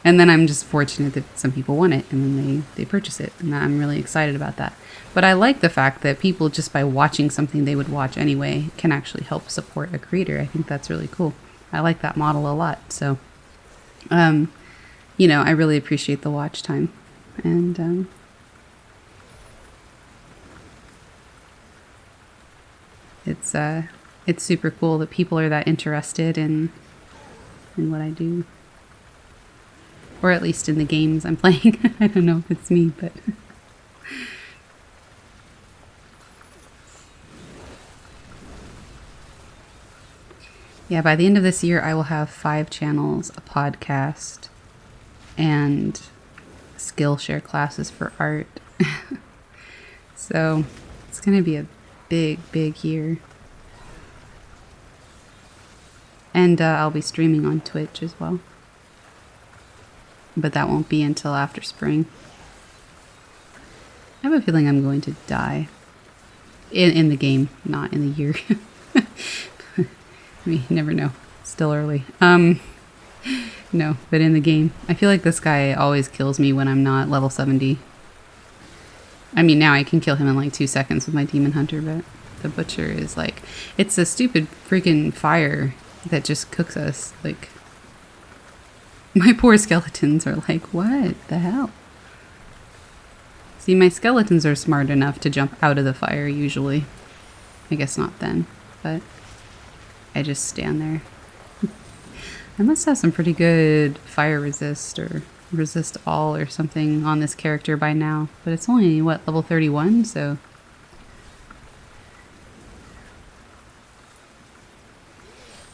And then I'm just fortunate that some people want it and then they purchase it. And I'm really excited about that. But I like the fact that people just by watching something they would watch anyway can actually help support a creator. I think that's really cool. I like that model a lot. So, you know, I really appreciate the watch time. And, it's super cool that people are that interested in what I do. Or at least in the games I'm playing. I don't know if it's me, but... Yeah, by the end of this year, I will have 5 channels, a podcast, and Skillshare classes for art. So it's going to be a big year. And I'll be streaming on Twitch as well. But that won't be until after spring. I have a feeling I'm going to die. In the game, not in the year. I mean, you never know. Still early. No, but in the game. I feel like this guy always kills me when I'm not level 70. I mean, now I can kill him in like 2 seconds with my Demon Hunter, but the Butcher is like... It's a stupid freaking fire that just cooks us. Like, my poor skeletons are like, what the hell? See, my skeletons are smart enough to jump out of the fire usually. I guess not then, but I just stand there. I must have some pretty good fire resist or resist all or something on this character by now, but it's only, what, level 31, so...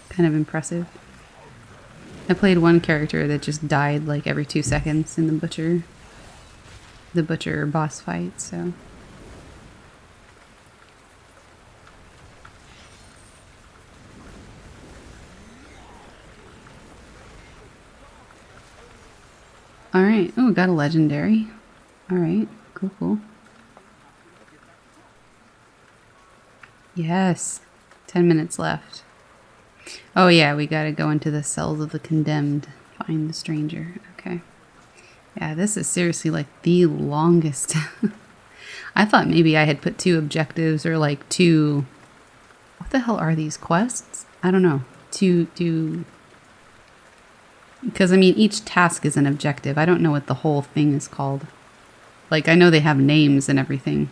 Kind of impressive. I played one character that just died like every 2 seconds in the Butcher boss fight, so... Alright, oh, got a legendary. Alright, cool. Yes. 10 minutes left. Oh yeah, we gotta go into the cells of the condemned. Find the stranger. Okay. Yeah, this is seriously like the longest. I thought maybe I had put 2 objectives or like 2... What the hell are these quests? I don't know. To do... Because, I mean, each task is an objective. I don't know what the whole thing is called. Like, I know they have names and everything.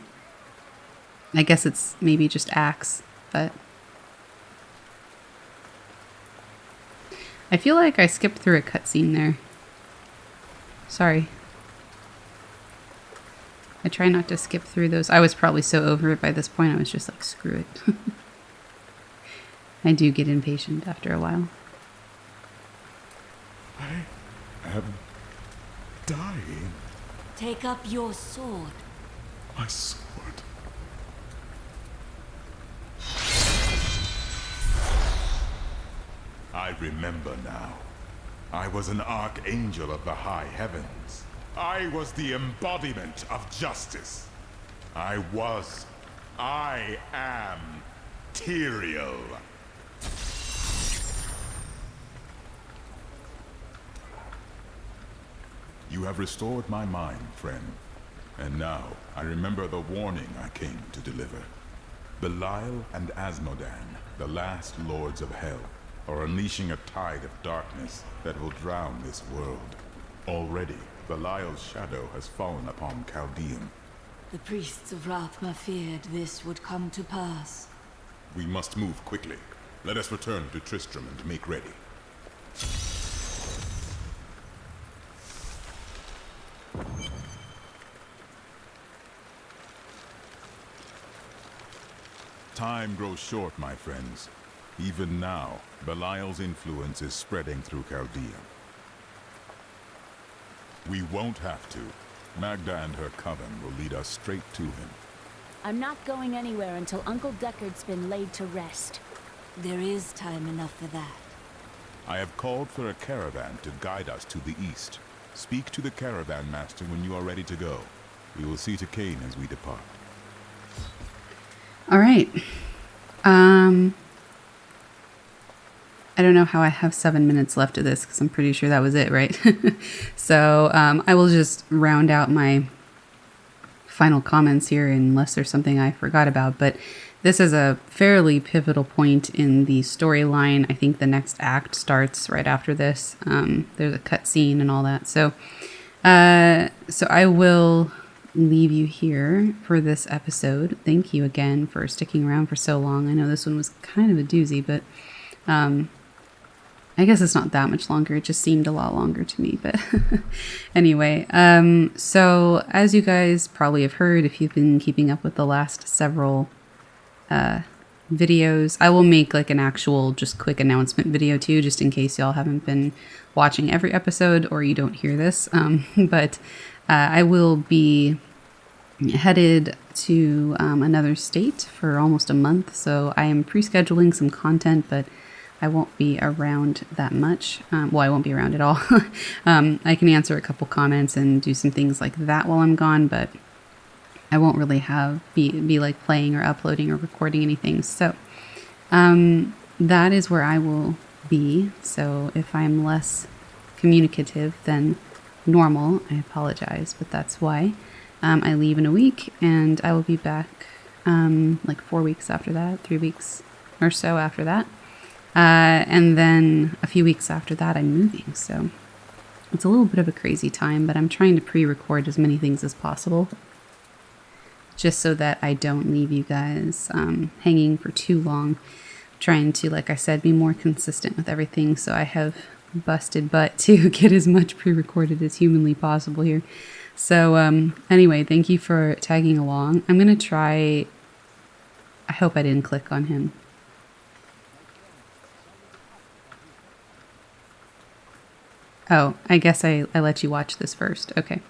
I guess it's maybe just acts, but... I feel like I skipped through a cutscene there. Sorry. I try not to skip through those. I was probably so over it by this point, I was just like, screw it. I do get impatient after a while. I am dying. Take up your sword. My sword. I remember now. I was an archangel of the high heavens. I was the embodiment of justice. I am Tyrael. You have restored my mind, friend. And now, I remember the warning I came to deliver. Belial and Asmodan, the last lords of hell, are unleashing a tide of darkness that will drown this world. Already, Belial's shadow has fallen upon Chaldeum. The priests of Rathma feared this would come to pass. We must move quickly. Let us return to Tristram and make ready. Time grows short, my friends. Even now, Belial's influence is spreading through Chaldea. We won't have to. Magda and her coven will lead us straight to him. I'm not going anywhere until Uncle Deckard's been laid to rest. There is time enough for that. I have called for a caravan to guide us to the east. Speak to the caravan master when you are ready to go. We will see to Cain as we depart. All right. I don't know how I have 7 minutes left of this because I'm pretty sure that was it, right? So I will just round out my final comments here unless there's something I forgot about. But this is a fairly pivotal point in the storyline. I think the next act starts right after this. There's a cutscene and all that. So I will leave you here for this episode. Thank you again for sticking around for so long. I know this one was kind of a doozy, but I guess it's not that much longer. It just seemed a lot longer to me. But anyway, so as you guys probably have heard, if you've been keeping up with the last several videos, I will make like an actual just quick announcement video too, just in case y'all haven't been watching every episode or you don't hear this. But I will be headed to another state for almost a month. So I am pre-scheduling some content, but I won't be around that much. Well, I won't be around at all. I can answer a couple comments and do some things like that while I'm gone, but I won't really be like playing or uploading or recording anything. So that is where I will be. So if I'm less communicative than normal, I apologize, but that's why. I leave in a week and I will be back like 4 weeks after that, 3 weeks or so after that. And then a few weeks after that, I'm moving. So it's a little bit of a crazy time, but I'm trying to pre-record as many things as possible, just so that I don't leave you guys hanging for too long. I'm trying to, like I said, be more consistent with everything. So I have busted butt to get as much pre-recorded as humanly possible here. So anyway, thank you for tagging along. I'm going to try... I hope I didn't click on him. Oh, I guess I let you watch this first. Okay.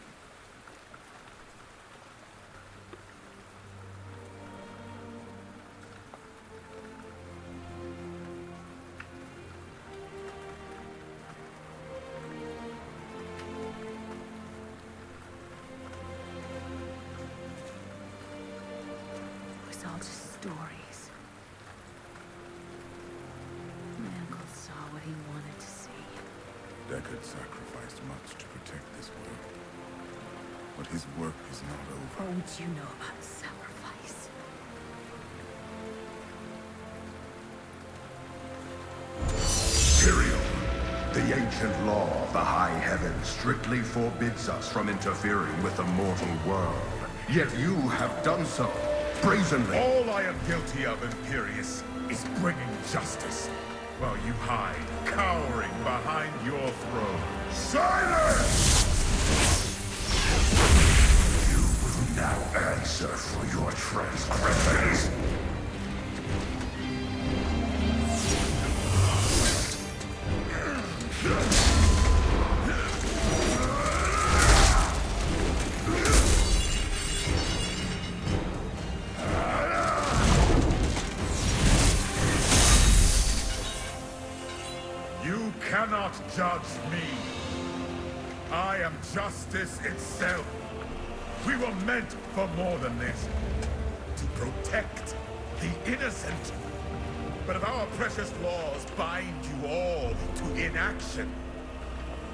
It was all just stories. Record sacrificed much to protect this world. But his work is not over. What would you know about sacrifice? Tyrael, the ancient law of the high heavens strictly forbids us from interfering with the mortal world. Yet you have done so, brazenly. All I am guilty of, Imperius, is bringing justice, while you hide, cowering behind your throne. Silence! You will now answer for your transgressions. You cannot judge me. I am justice itself. We were meant for more than this. To protect the innocent. But if our precious laws bind you all to inaction,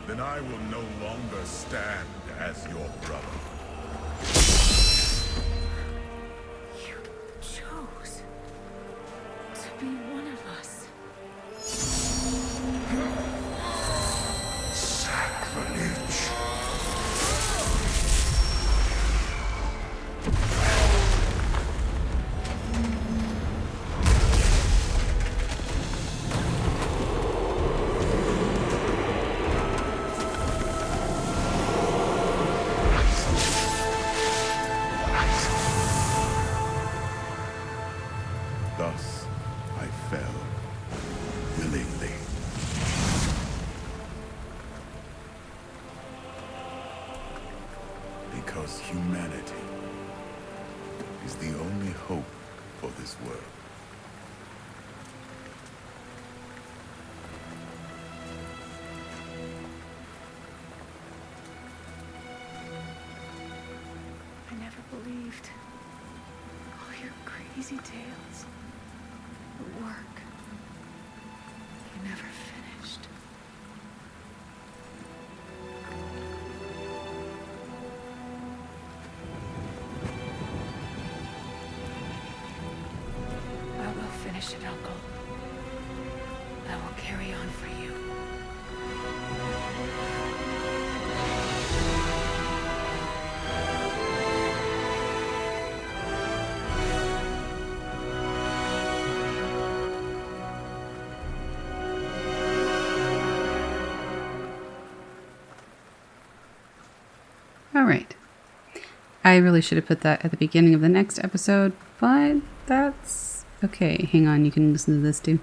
then I will no longer stand as your brother. You chose to be one of us. Sacrilege. Thus, I fell, willingly. Because humanity is the only hope for this world. I never believed all your crazy tales. The work you never finished. I will finish it, Uncle. I will carry on for you. All right. I really should have put that at the beginning of the next episode, but that's okay. Hang on, you can listen to this too.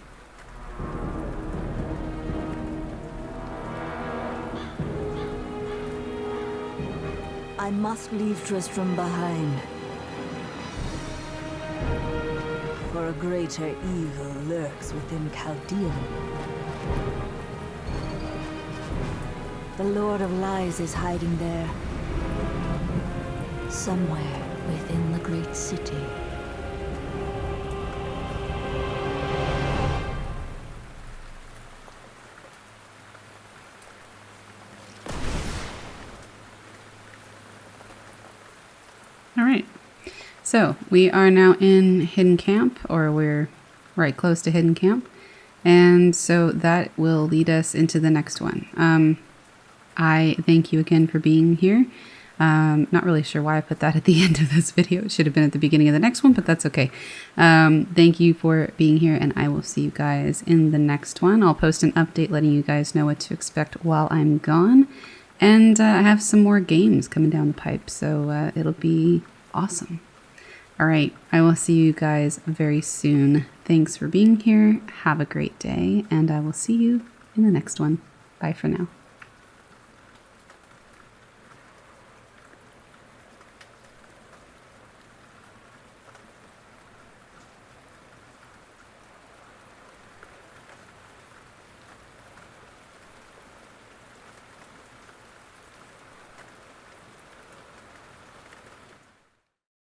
I must leave Tristram behind. For a greater evil lurks within Chaldean. The Lord of Lies is hiding there. Somewhere within the great city. All right. So we are now in Hidden Camp, or we're right close to Hidden Camp. And so that will lead us into the next one. I thank you again for being here. Not really sure why I put that at the end of this video. It should have been at the beginning of the next one, but that's okay. Thank you for being here, and I will see you guys in the next one. I'll post an update letting you guys know what to expect while I'm gone. And I have some more games coming down the pipe, so it'll be awesome. All right, I will see you guys very soon. Thanks for being here. Have a great day, and I will see you in the next one. Bye for now.